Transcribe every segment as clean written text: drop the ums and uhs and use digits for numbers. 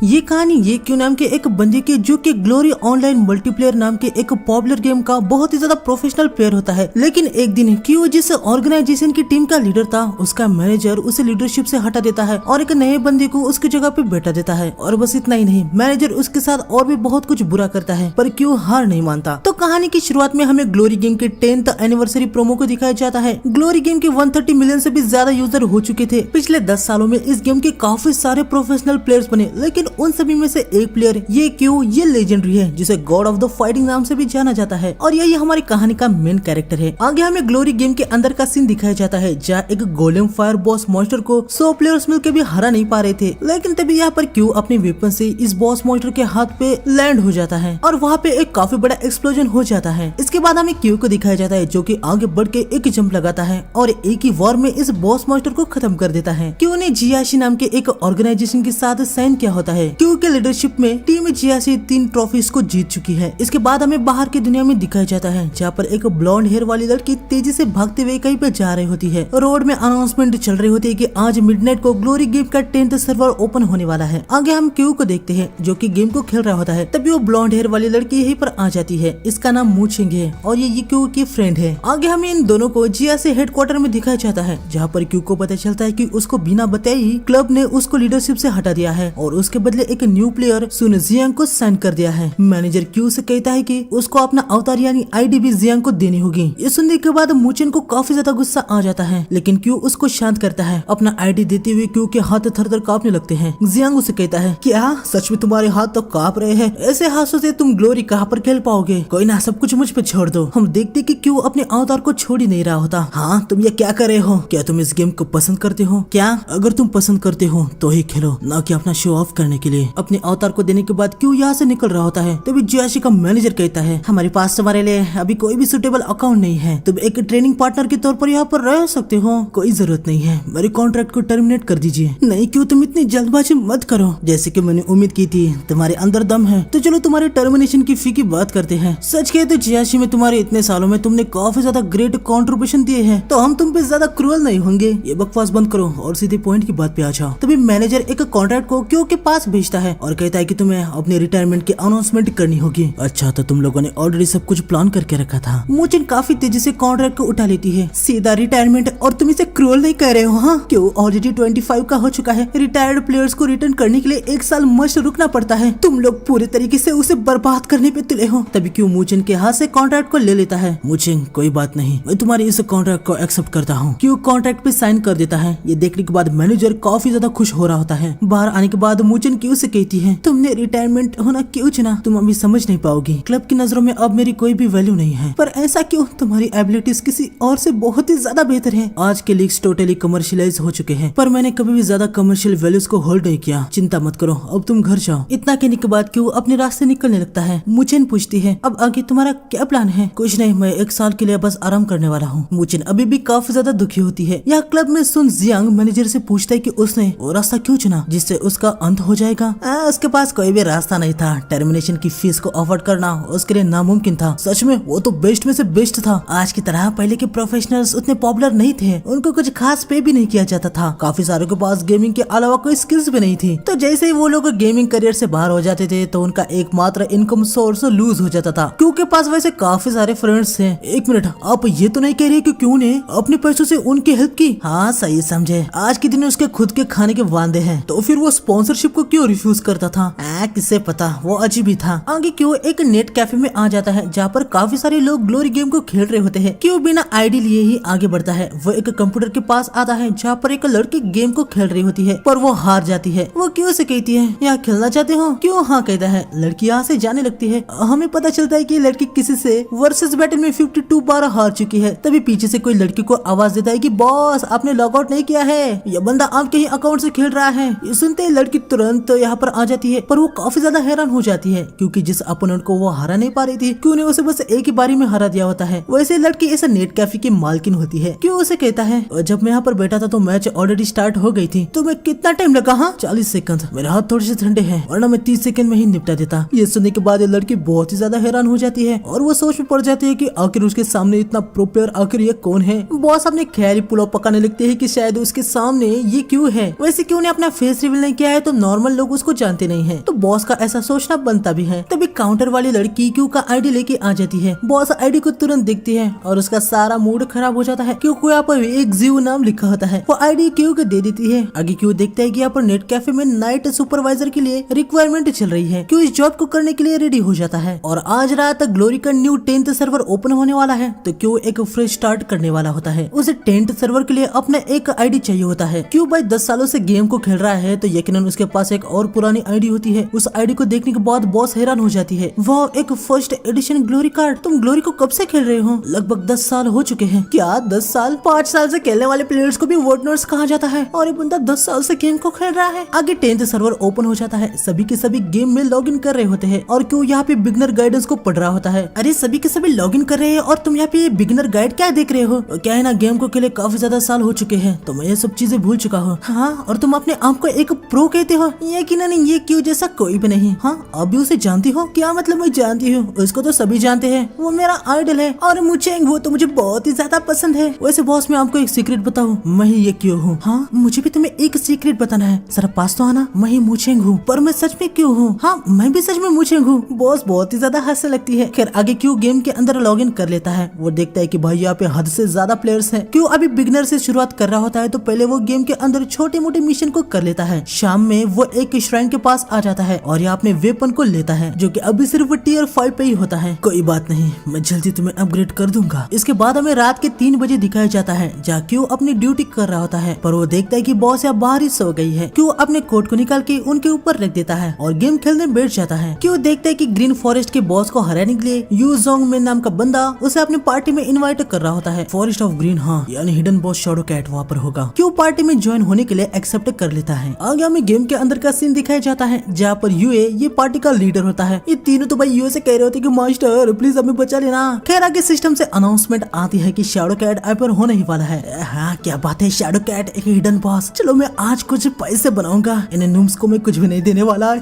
ये कहानी ये क्यों नाम के एक बंदे की जो कि ग्लोरी ऑनलाइन मल्टीप्लेयर नाम के एक पॉपुलर गेम का बहुत ही ज्यादा प्रोफेशनल प्लेयर होता है। लेकिन एक दिन क्यों जिस ऑर्गेनाइजेशन की टीम का लीडर था उसका मैनेजर उसे लीडरशिप से हटा देता है और एक नए बंदे को उसकी जगह पे बैठा देता है। और बस इतना ही नहीं, मैनेजर उसके साथ और भी बहुत कुछ बुरा करता है, पर क्यों हार नहीं मानता। तो कहानी की शुरुआत में हमें ग्लोरी गेम के 10th एनिवर्सरी प्रोमो को दिखाया जाता है। ग्लोरी गेम के 130 मिलियन से भी ज्यादा यूजर हो चुके थे। पिछले 10 सालों में इस गेम के काफी सारे प्रोफेशनल प्लेयर्स बने, लेकिन उन सभी में से एक प्लेयर ये लेजेंडरी है जिसे गॉड ऑफ द फाइटिंग नाम से भी जाना जाता है और यही हमारी कहानी का मेन कैरेक्टर है। आगे हमें ग्लोरी गेम के अंदर का सीन दिखाया जाता है जहाँ एक गोलेम फायर बॉस मॉन्स्टर को 100 प्लेयर्स मिलकर भी हरा नहीं पा रहे थे, लेकिन तभी यहाँ पर क्यू अपने वेपन से इस बॉस मॉन्स्टर के हाथ पे लैंड हो जाता है और वहाँ पे एक काफी बड़ा एक्सप्लोजन हो जाता है। इसके बाद हमें क्यू को दिखाया जाता है जो कि आगे बढ़ के एक जंप लगाता है और एक ही वॉर में इस बॉस मॉन्स्टर को खत्म कर देता है। क्यू ने जियाशी नाम के एक ऑर्गेनाइजेशन के साथ साइन किया होता है। क्यू के लीडरशिप में टीम जियाशी 3 ट्रॉफीज को जीत चुकी है। इसके बाद हमें बाहर की दुनिया में दिखाया जाता है जहाँ पर एक ब्लॉन्ड हेयर वाली लड़की तेजी से भागते हुए कहीं पे जा रही होती है। रोड में अनाउंसमेंट चल रही होती है कि आज मिडनाइट को ग्लोरी गेम का 10th सर्वर ओपन होने वाला है। आगे हम क्यू को देखते हैं जो कि गेम को खेल रहा होता है। तभी वो ब्लॉन्ड हेयर वाली लड़की यहीं पर आ जाती है। इसका नाम मूचिंग है और ये क्यू की फ्रेंड है। आगे हमें इन दोनों को जियाशी हेडक्वार्टर में दिखाया जाता है जहाँ पर क्यू को पता चलता है कि उसको बिना बताए ही क्लब ने उसको लीडरशिप से हटा दिया है और उसके बदले एक न्यू प्लेयर सुन जियांग को साइन कर दिया है। मैनेजर क्यू से कहता है कि उसको अपना अवतार यानी आईडी भी जियांग को देनी होगी। ये सुनने के बाद मूचिन को काफी ज्यादा गुस्सा आ जाता है, लेकिन क्यू उसको शांत करता है। अपना आईडी देते हुए क्यू के हाथ थर-थर कांपने लगते हैं। जियांग उसे कहता है क्या सच में तुम्हारे हाथ तो कांप रहे हैं? ऐसे हाथों से तुम ग्लोरी कहाँ पर खेल पाओगे? कोई ना, सब कुछ मुझ पे छोड़ दो। हम देखते कि क्यू अपने अवतार को छोड़ ही नहीं रहा होता। हाँ, तुम ये क्या कर रहे हो? क्या तुम इस गेम को पसंद करते हो? क्या अगर तुम पसंद करते हो तो ही खेलो, न कि अपना शो ऑफ करने के लिए। अपने अवतार को देने के बाद क्यू यहाँ से निकल रहा होता है। तभी जियाशी का मैनेजर कहता है हमारे पास तुम्हारे लिए अभी कोई भी सुटेबल अकाउंट नहीं है। तुम एक ट्रेनिंग पार्टनर के तौर पर यहाँ पर रह सकते हो, कोई जरूरत नहीं है। मेरे कॉन्ट्रैक्ट को टर्मिनेट कर दीजिए। नहीं क्यों, तुम इतनी जल्दबाजी मत करो। जैसे कि मैंने उम्मीद की थी तुम्हारे अंदर दम है, तो चलो तुम्हारे टर्मिनेशन की फी की बात करते हैं। सच कहे तो जियाशी में तुम्हारे इतने सालों में तुमने काफी ज्यादा ग्रेट कॉन्ट्रीब्यूशन दिए हैं, तो हम तुम पे ज्यादा क्रूअल नहीं होंगे। ये बकवास बंद करो और सीधे पॉइंट की बात पे आ जाओ। तभी मैनेजर एक कॉन्ट्रैक्ट को क्यू के पास भेजता है और कहता है कि तुम्हें अपने रिटायरमेंट की अनाउंसमेंट करनी होगी। अच्छा, तो तुम लोगों ने ऑलरेडी सब कुछ प्लान करके रखा था। मूचिन काफी तेजी से कॉन्ट्रैक्ट को उठा लेती है। सीधा रिटायरमेंट, और तुम इसे क्रूअल नहीं कह रहे हो? हाँ, क्यों ऑलरेडी 25 का हो चुका है। रिटायर्ड प्लेयर्स को रिटर्न करने के लिए 1 साल मस्ट रुकना पड़ता है। तुम लोग पूरे तरीके से उसे बर्बाद करने पे तुले हो। तभी क्यों मूचिन के हाथ से कॉन्ट्रैक्ट को ले लेता है। मूचिन, कोई बात नहीं, मैं तुम्हारी इस कॉन्ट्रैक्ट को एक्सेप्ट करता हूँ। क्यों कॉन्ट्रैक्ट पे साइन कर देता है। ये देखने के बाद मैनेजर काफी ज्यादा खुश हो रहा होता है। बाहर आने के बाद मूचिन क्यू से कहती है तुमने रिटायरमेंट होना क्यों चुना? तुम अभी समझ नहीं पाओगी। क्लब की नजरों में अब मेरी कोई भी वैल्यू नहीं है। पर ऐसा क्यों? तुम्हारी एबिलिटीज किसी और से बहुत ही ज्यादा बेहतर है। आज के लीग्स टोटली कमर्शियलाइज हो चुके हैं, पर मैंने कभी भी ज्यादा कमर्शियल वैल्यूज को होल्ड नहीं किया। चिंता मत करो, अब तुम घर जाओ। इतना कहने के बाद क्यों अपने रास्ते निकलने लगता है। मुचिन पूछती है अब आगे तुम्हारा क्या प्लान है? कुछ नहीं, मैं 1 साल के लिए बस आराम करने वाला हूँ। मुचिन अभी भी काफी ज्यादा दुखी होती है। यह क्लब में सुन जियांग मैनेजर से पूछता है कि उसने वो रास्ता क्यों चुना जिससे उसका अंत हो जाएगा। उसके पास कोई भी रास्ता नहीं था। टर्मिनेशन की फीस को अफोर्ड करना उसके लिए नामुमकिन था। सच में वो तो बेस्ट में से बेस्ट था। आज की तरह पहले के प्रोफेशनल्स उतने पॉपुलर नहीं थे, उनको कुछ खास पे भी नहीं किया जाता था। काफी सारों के पास गेमिंग के अलावा कोई स्किल्स भी नहीं थी। तो जैसे ही वो लोग गेमिंग करियर से बाहर हो जाते थे तो उनका एकमात्र इनकम सोर्स लूज हो जाता था। क्यों के पास वैसे काफी सारे फ्रेंड्स थे। एक मिनट, आप ये तो नहीं कह रहे कि क्यों ने अपने पैसों से उनकी हेल्प की? हाँ, सही समझे। आज के दिन उसके खुद के खाने के वादे हैं, तो फिर वो स्पॉन्सरशिप को क्यों रिफ्यूज करता था? किससे पता, वो अजीब ही था। आगे क्यों एक नेट कैफे में आ जाता है जहाँ पर काफी सारे लोग ग्लोरी गेम को खेल रहे होते हैं। क्यों बिना आईडी लिए ही आगे बढ़ता है। वो एक कंप्यूटर के पास आता है जहाँ पर एक लड़की गेम को खेल रही होती है, पर वो हार जाती है। वो क्यों से कहती है यहाँ खेलना चाहते हो? क्यों हाँ कहता है। लड़की यहाँ से जाने लगती है। हमें पता चलता है कि लड़की किसी से वर्सेस बैटल में 52 बार हार चुकी है। तभी पीछे से कोई लड़की को आवाज देता है कि बॉस, आपने लॉग आउट नहीं किया है, यह बंदा आपके ही अकाउंट से खेल रहा है। ये सुनते ही लड़की तुरंत यहाँ पर आ जाती है, पर वो काफी ज्यादा हैरान हो जाती है क्योंकि जिस अपोनेंट को वो हरा नहीं पा रही थी क्यों ने उसे बस एक ही बारी में हरा दिया होता है। वैसे लड़की इस नेट कैफे की मालकिन होती है। क्यों उसे कहता है जब मैं यहाँ पर बैठा था तो मैच ऑलरेडी स्टार्ट हो गई थी। तुम्हें कितना टाइम लगा? हाँ, 40 सेकंड। मेरे हाथ थोड़े से ठंडे हैं, वरना मैं 30 सेकंड में ही निपटा देता। ये सुनने के बाद लड़की बहुत ही ज्यादा हैरान हो जाती है और वो सोच में पड़ जाती है कि आखिर उसके सामने इतना प्रो प्लेयर आखिर ये कौन है। बॉस अपने ख्याली पुलाव पकाने लगते है कि शायद उसके सामने ये क्यों है। वैसे क्यों ने अपना फेस रिवील नहीं किया है तो नॉर्मल नॉर्मल लोग उसको जानते नहीं है, तो बॉस का ऐसा सोचना बनता भी है। तभी काउंटर वाली लड़की क्यू का आईडी लेके आ जाती है। बॉस आईडी को तुरंत देखती है और उसका सारा मूड खराब हो जाता है क्योंकि यहाँ पर एक जीव नाम लिखा होता है। वो आईडी क्यू को दे देती है। आगे क्यू देखता है कि यहाँ पर नेट कैफे में नाइट सुपरवाइजर के लिए रिक्वायरमेंट चल रही है। क्यू इस जॉब को करने के लिए रेडी हो जाता है और आज रात ग्लोरी का न्यू 10th सर्वर ओपन होने वाला है, तो क्यू एक फ्रेश स्टार्ट करने वाला होता है। उसे 10th सर्वर के लिए अपना एक आईडी चाहिए होता है। क्यू भाई 10 सालों से गेम को खेल रहा है, तो यकीनन उसके पास एक और पुरानी आईडी होती है। उस आईडी को देखने के बाद बॉस हैरान हो जाती है। वह एक फर्स्ट एडिशन ग्लोरी कार्ड। तुम ग्लोरी को कब से खेल रहे हो? लगभग 10 साल हो चुके हैं। क्या 10 साल? 5 साल से खेलने वाले प्लेयर्स को भी वर्डनर्स कहा जाता है और ये बंदा 10 साल से गेम को खेल रहा है। आगे 10th सर्वर ओपन हो जाता है। सभी के सभी गेम में लॉग इन कर रहे होते हैं और क्यों यहाँ पे बिगनर गाइडेंस को पढ़ रहा होता है। अरे सभी के सभी लॉग इन कर रहे हैं और तुम यहाँ पे बिगनर गाइड क्या देख रहे हो? क्या है ना, गेम को खेले काफी ज्यादा साल हो चुके हैं तो मैं ये सब चीजें भूल चुका हूँ। हाँ, और तुम अपने आप को एक प्रो कहते हो? यकीनन ये क्यों जैसा कोई भी नहीं। हाँ, अभी उसे जानती हो? क्या मतलब मैं जानती हूँ? उसको तो सभी जानते हैं, वो मेरा आइडल है और मुझे वो तो मुझे बहुत ही ज्यादा पसंद है। वैसे बॉस मैं आपको एक सीक्रेट बताऊँ, मैं ही ये क्यों हूँ। हाँ, मुझे भी तुम्हें एक सीक्रेट बताना है, जरा पास तो आना। मैं ही मुचेंग हूँ, पर मैं सच में क्यों हूँ? हाँ, मैं भी सच में मुचेंग हूँ। बॉस बहुत ही ज्यादा हंसने लगती है। खैर आगे क्यों गेम के अंदर लॉग इन कर लेता है। वो देखता है कि भाई यहाँ पे हद से ज्यादा प्लेयर्स हैं। क्यों अभी बिगनर से शुरुआत कर रहा होता है, तो पहले वो गेम के अंदर छोटे मोटे मिशन को कर लेता है। शाम में वो एक श्राइन के पास आ जाता है और यहाँ अपने वेपन को लेता है, जो कि अभी सिर्फ टियर 5 पे ही होता है। कोई बात नहीं, मैं जल्दी तुम्हें अपग्रेड कर दूंगा। इसके बाद हमें रात के 3 बजे दिखाया जाता है, जहाँ क्यों अपनी ड्यूटी कर रहा होता है, पर वो देखता है कि बॉस यहाँ बाहर ही सो गई है। क्यों अपने कोट को निकाल के उनके ऊपर रख देता है और गेम खेलने बैठ जाता है। क्यों देखता है कि ग्रीन फॉरेस्ट के बॉस को हराने के लिए यू जोंग में नाम का बंदा उसे अपनी पार्टी में इनवाइट कर रहा होता है। फॉरेस्ट ऑफ ग्रीन, हाँ, यानी हिडन बॉस शैडो कैट वहाँ पर होगा। क्यों पार्टी में ज्वाइन होने के लिए एक्सेप्ट कर लेता है। आगे हमें गेम के अंदर का सीन दिखाया जाता है, जहाँ पर यूए ये पार्टी का लीडर होता है। ये तीनों तो भाई यूए से कह रहे होते कि मास्टर प्लीज हमें बचा लेना। खैर आगे सिस्टम से अनाउंसमेंट आती है कि शैडो कैट आइपर होने ही वाला है। हाँ, क्या बात है, शैडो कैट एक हिडन बॉस। चलो मैं आज कुछ पैसे बनाऊंगा, इन्हें नूब्स को मैं कुछ भी नहीं देने वाला।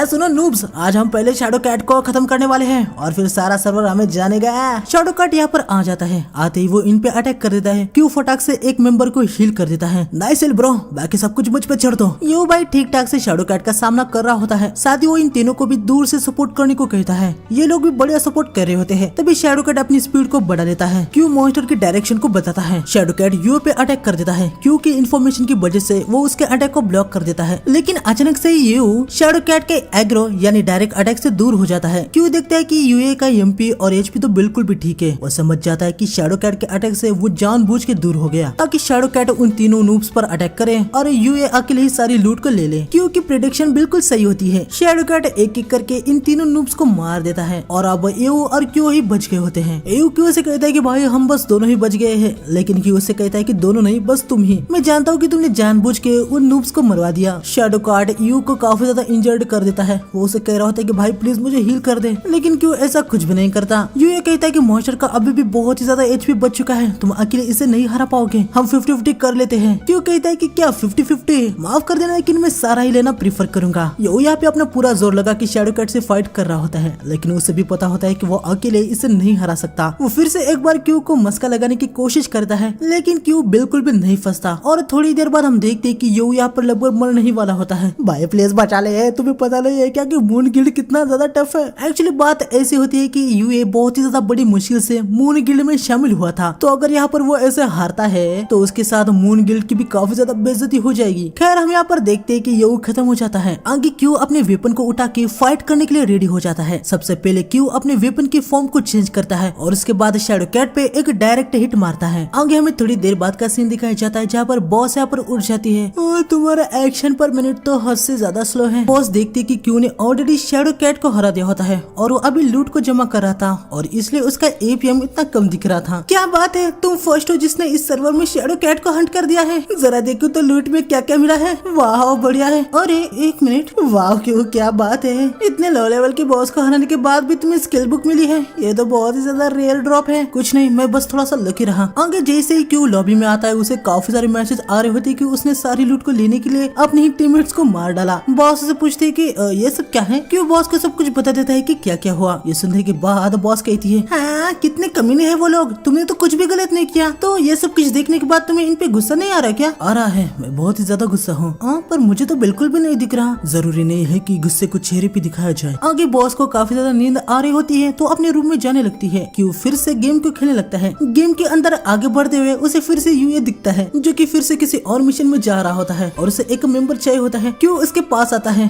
सुनो नूब्स, आज हम पहले शैडो कैट को खत्म करने वाले हैं और फिर सारा सर्वर हमें जानेगा। शैडो कैट यहाँ पर आ जाता है। आते ही वो इन पे अटैक कर देता है। क्यों फटाक से एक मेंबर को हील कर देता है। नाइस हिल ब्रो, बाकी सब कुछ मुझ पे छोड़ दो। यू भाई ठीक ठाक से शैडो कैट का सामना कर रहा होता है। साथ ही वो इन तीनों को भी दूर से सपोर्ट करने को कहता है। ये लोग भी बढ़िया सपोर्ट कर रहे होते हैं। तभी शैडो कैट अपनी स्पीड को बढ़ा लेता है। क्यों मॉन्स्टर की डायरेक्शन को बताता है। शैडो कैट यू पे अटैक कर देता है। क्यों की इन्फॉर्मेशन की वजह से वो उसके अटैक को ब्लॉक कर देता है, लेकिन अचानक से यू शैडो कैट के एग्रो यानी डायरेक्ट अटैक से दूर हो जाता है। क्यों देखता है कि यूए का एमपी और एचपी तो बिल्कुल भी ठीक है। वो समझ जाता है कि शैडो कैट के अटैक से वो जानबूझ के दूर हो गया ताकि शैडो कैट उन तीनों नूब्स पर अटैक करे और यूए अकेले ही सारी लूट को ले ले। क्योंकि प्रेडिक्शन बिल्कुल सही होती है। शैडो कैट एक एक करके इन तीनों नूब्स को मार देता है और अब एयू और क्यों ही बच गए होते हैं। एयू क्यों से कहता है कि भाई हम बस दोनों ही बच गए हैं, लेकिन क्यों से कहता है कि दोनों नहीं, बस तुम ही। मैं जानता हूँ कि तुमने जानबूझ के उन नूब्स को मरवा दिया। शैडो कैट यू को काफी ज्यादा इंजर्ड कर देता है। वो उसे कह रहा होता है कि भाई प्लीज मुझे हील कर दे, लेकिन क्यों ऐसा कुछ भी नहीं करता। यू ये कहता है कि मॉन्स्टर का अभी भी बहुत ही ज्यादा एचपी बच चुका है, तुम अकेले इसे नहीं हरा पाओगे, हम 50-50 कर लेते हैं। क्यों कहता है कि क्या 50-50? माफ कर देना, लेकिन मैं सारा ही लेना प्रीफर करूंगा। यो यहाँ पे अपना पूरा जोर लगा कि शैडो कैट से फाइट कर रहा होता है, लेकिन उसे भी पता होता है कि वो अकेले इसे नहीं हरा सकता। वो फिर से एक बार क्यू को मस्का लगाने की कोशिश करता है, लेकिन क्यू बिल्कुल भी नहीं फंसता। और थोड़ी देर बाद हम देखते हैं कि यो यहाँ पर लगभग मर नहीं वाला होता है। भाई प्लीज बचा ले, तुम्हें पता नहीं है क्या कि मून गिल्ड कितना ज्यादा टफ है। एक्चुअली बात ऐसी होती है कि यूए बहुत ही ज्यादा बड़ी मुश्किल से मून गिल्ड में शामिल हुआ था, तो अगर यहाँ पर वो ऐसे हारता है तो उसके साथ मून गिल्ड की भी काफी ज्यादा बेइज्जती हो जाएगी। खैर हम यहाँ पर देखते हैं कि यो खत्म हो जाता है। आगे क्यू अपने वेपन को उठा के फाइट करने के लिए रेडी हो जाता है। सबसे पहले क्यू अपने वेपन की फॉर्म को चेंज करता है और उसके बाद शैडो कैट पे एक डायरेक्ट हिट मारता है। आगे हमें थोड़ी देर बाद का सीन दिखाया जाता है, जहाँ पर बॉस यहाँ पर उठ जाती है। तुम्हारा एक्शन पर मिनट तो हद से ज्यादा स्लो है। बॉस देखती कि क्यू ने ऑलरेडी शैडो कैट को हरा दिया होता है और वो अभी लूट को जमा कर रहा था और इसलिए उसका एपीएम इतना कम दिख रहा था। क्या बात है, तुम फर्स्ट हो जिसने इस सर्वर में शैडो कैट को हंट कर दिया है। जरा देखो तो लूट में क्या क्या मिला है। वाह बढ़िया है। अरे एक मिनट, वाह क्यों, क्या बात है, इतने लो लेवल के बॉस को हराने के बाद भी तुम्हें स्किल बुक मिली है, ये तो बहुत ही ज्यादा रेयर ड्रॉप है। कुछ नहीं, मैं बस थोड़ा सा लकी रहा। आगे जैसे ही क्यू लॉबी में आता है उसे काफी सारे मैसेज आ रहे होते कि उसने सारी लूट को लेने के लिए अपने ही टीममेट्स को मार डाला। बॉस से पूछते कि ये सब क्या है। क्यों बॉस को सब कुछ बता देता है कि क्या क्या हुआ। ये सुनने के बाद बॉस कहती है, हाँ कितने कमीने हैं वो लोग, तुमने तो कुछ भी गलत नहीं किया। तो ये सब कुछ देखने के बाद तुम्हें इन पे गुस्सा नहीं आ रहा क्या? आ रहा है, मैं बहुत ही ज्यादा गुस्सा हूँ। पर मुझे तो बिल्कुल भी नहीं दिख रहा। जरूरी नहीं है कि गुस्से को चेहरे पे दिखाया जाए। आगे बॉस को काफी ज्यादा नींद आ रही होती है तो अपने रूम में जाने लगती है। क्यू फिर से गेम को खेलने लगता है। गेम के अंदर आगे बढ़ते हुए उसे फिर से यूए दिखता है जो कि फिर से किसी और मिशन में जा रहा होता है और उसे एक मेंबर चाहिए होता है। क्यू उसके पास आता है।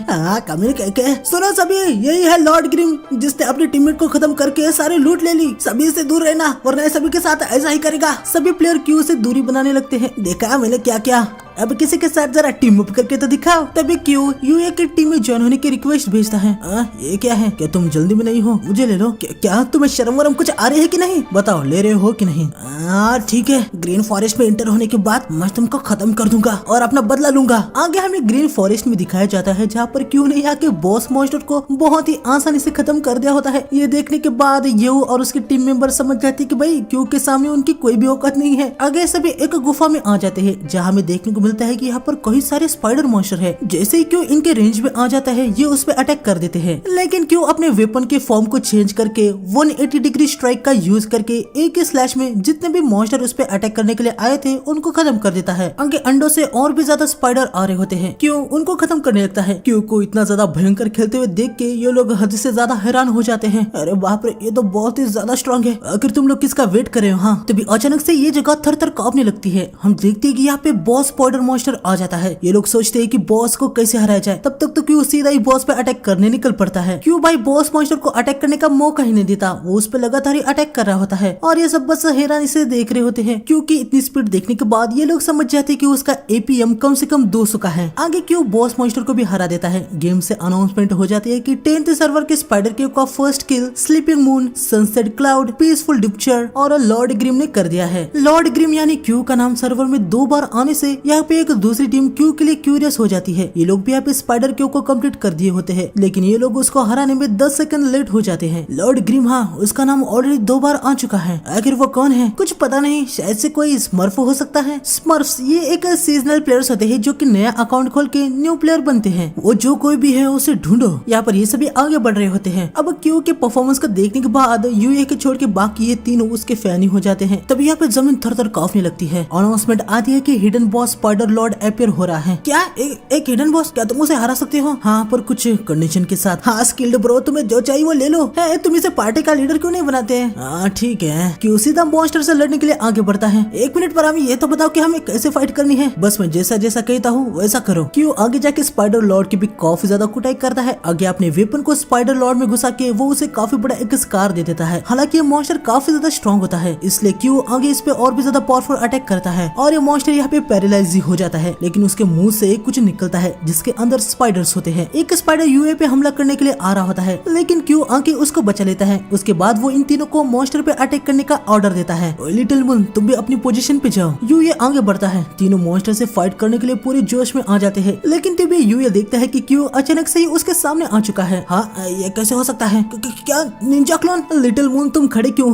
कमिल कहके सुनो सभी, यही है लॉर्ड ग्रिम जिसने अपने टीममेट को खत्म करके सारे लूट ले ली। सभी से दूर रहना वरना सभी के साथ ऐसा ही करेगा। सभी प्लेयर क्यू से दूरी बनाने लगते हैं। देखा मैंने क्या क्या, अब किसी के साथ जरा टीम अप करके तो दिखाओ। तभी क्यू यूए की टीम में ज्वाइन होने की रिक्वेस्ट भेजता है। ये क्या है? क्या तुम जल्दी में नहीं हो? मुझे ले लो। क्या तुम्हें शर्म वरम कुछ आ रही है कि नहीं? बताओ ले रहे हो कि नहीं? ठीक है, ग्रीन फॉरेस्ट में एंटर होने के बाद मैं तुमको खत्म कर दूंगा और अपना बदला लूंगा। आगे हमें ग्रीन फॉरेस्ट में दिखाया जाता है जहाँ पर क्यू ने आके बॉस मॉन्स्टर को बहुत ही आसानी से खत्म कर दिया होता है। ये देखने के बाद यू और उसके टीम मेंबर समझ जाते कि भाई क्यू के सामने उनकी कोई भी औकात नहीं है। आगे सभी एक गुफा में आ जाते हैं जहाँ हमें देखने को मिलता है कि यहाँ पर कई सारे स्पाइडर मॉन्स्टर है। जैसे ही क्यू इनके रेंज में आ जाता है ये उस पे अटैक कर देते हैं, लेकिन क्यू अपने वेपन के फॉर्म को चेंज करके 180 डिग्री स्ट्राइक का यूज करके एक ही स्लैश में जितने भी मॉन्स्टर उस पे अटैक करने के लिए आए थे उनको खत्म कर देता है। आगे अंडों से और भी ज्यादा स्पाइडर आ रहे होते हैं। क्यू उनको खत्म करने लगता है। क्यू को इतना ज्यादा भयंकर खेलते हुए देख के ये लोग हद से ज्यादा हैरान हो जाते हैं। अरे बाप रे, ये तो बहुत ही ज्यादा स्ट्रॉन्ग है। आखिर तुम लोग किसका वेट कर रहे हो? तभी अचानक से ये जगह थर थर कांपने लगती है। हम देखते हैं कि यहाँ पे बॉस स्पाइडर मॉन्स्टर आ जाता है। ये लोग सोचते हैं कि बॉस को कैसे हराया जाए। तब तक तो क्यू सीधा ही बॉस पे अटैक करने निकल पड़ता है। क्यू भाई बॉस मॉन्स्टर को अटैक करने का मौका ही नहीं देता, वो उस पे लगातार ही अटैक कर रहा होता है और ये सब बस हैरानी से देख रहे होते हैं। क्योंकि इतनी स्पीड देखने के बाद ये लोग समझ जाते हैं कि उसका एपीएम कम से कम 200 का है। आगे क्यू बॉस मॉन्स्टर को भी हरा देता है। गेम से अनाउंसमेंट हो जाती है कि 10th सर्वर के स्पाइडर क्यू का first kill Sleeping Moon, Sunset Cloud, Peaceful Departure और लॉर्ड ग्रिम ने कर दिया है। लॉर्ड ग्रिम यानी क्यू का नाम सर्वर में 2 बार आने से यहाँ पे एक दूसरी टीम क्यू के लिए क्यूरियस हो जाती है। ये लोग भी यहाँ पे स्पाइडर क्यू को कंप्लीट कर दिए होते हैं, लेकिन ये लोग उसको हराने में 10 सेकंड लेट हो जाते हैं। लॉर्ड ग्रिम उसका नाम ऑलरेडी 2 बार आ चुका है। आखिर वो कौन है? कुछ पता नहीं, शायद से कोई स्मर्फ हो सकता है। स्मर्फ्स ये एक सीजनल प्लेयर्स होते हैं जो कि नया अकाउंट खोल के न्यू प्लेयर बनते हैं। वो जो कोई भी है उसे ढूंढो। यहाँ पर ये सभी आगे बढ़ रहे होते हैं। अब क्यू के परफॉर्मेंस को देखने के बाद यूए के छोड़ के बाकी ये तीनों उसके फैन ही हो जाते हैं। तब यहाँ पे जमीन थर थर कांपने लगती है। अनाउंसमेंट आती है कि hidden boss spider Lord appear हो रहा है। क्या एक हिडन बॉस? क्या तुम उसे हरा सकते हो? पर कुछ कंडीशन के साथ। स्किल्ड ब्रो, तुम्हें जो चाहिए वो ले लो। तुम इसे पार्टी का लीडर क्यों नहीं बनाते हैं? ठीक है। क्यू सीधा मॉन्स्टर से लड़ने के लिए आगे बढ़ता है। 1 मिनट पर हमें ये तो बताओ कि हमें कैसे फाइट करनी है। बस मैं जैसा जैसा कहता हूँ वैसा करो। क्यू आगे जाके स्पाइडर लॉर्ड की भी काफी ज्यादा कुटाई करता है। आगे अपने वेपन को स्पाइडर लॉर्ड में घुसा के वो उसे काफी बड़ा एक स्कार दे देता है। हालांकि ये मॉन्स्टर काफी ज्यादा स्ट्रॉन्ग होता है, इसलिए क्यू आगे इस पे और भी ज्यादा पावरफुल अटैक करता है और ये मॉन्स्टर यहाँ पे पैरालाइज हो जाता है। लेकिन उसके मुंह से कुछ निकलता है जिसके अंदर स्पाइडर्स होते हैं। एक स्पाइडर यूए पे हमला करने के लिए आ रहा होता है, लेकिन क्यू आके उसको बचा लेता है। उसके बाद वो इन तीनों को मॉन्स्टर पे अटैक करने का ऑर्डर देता है। लिटिल मून, तुम भी अपनी पोजीशन पे जाओ। यूए आगे बढ़ता है। तीनों मॉन्स्टर से फाइट करने के लिए पूरे जोश में आ जाते हैं, लेकिन तभी यूए देखता है कि क्यू अचानक से ही उसके सामने आ चुका है। ये कैसे हो सकता है? क्या निंजा क्लोन? लिटिल मून तुम खड़े क्यों?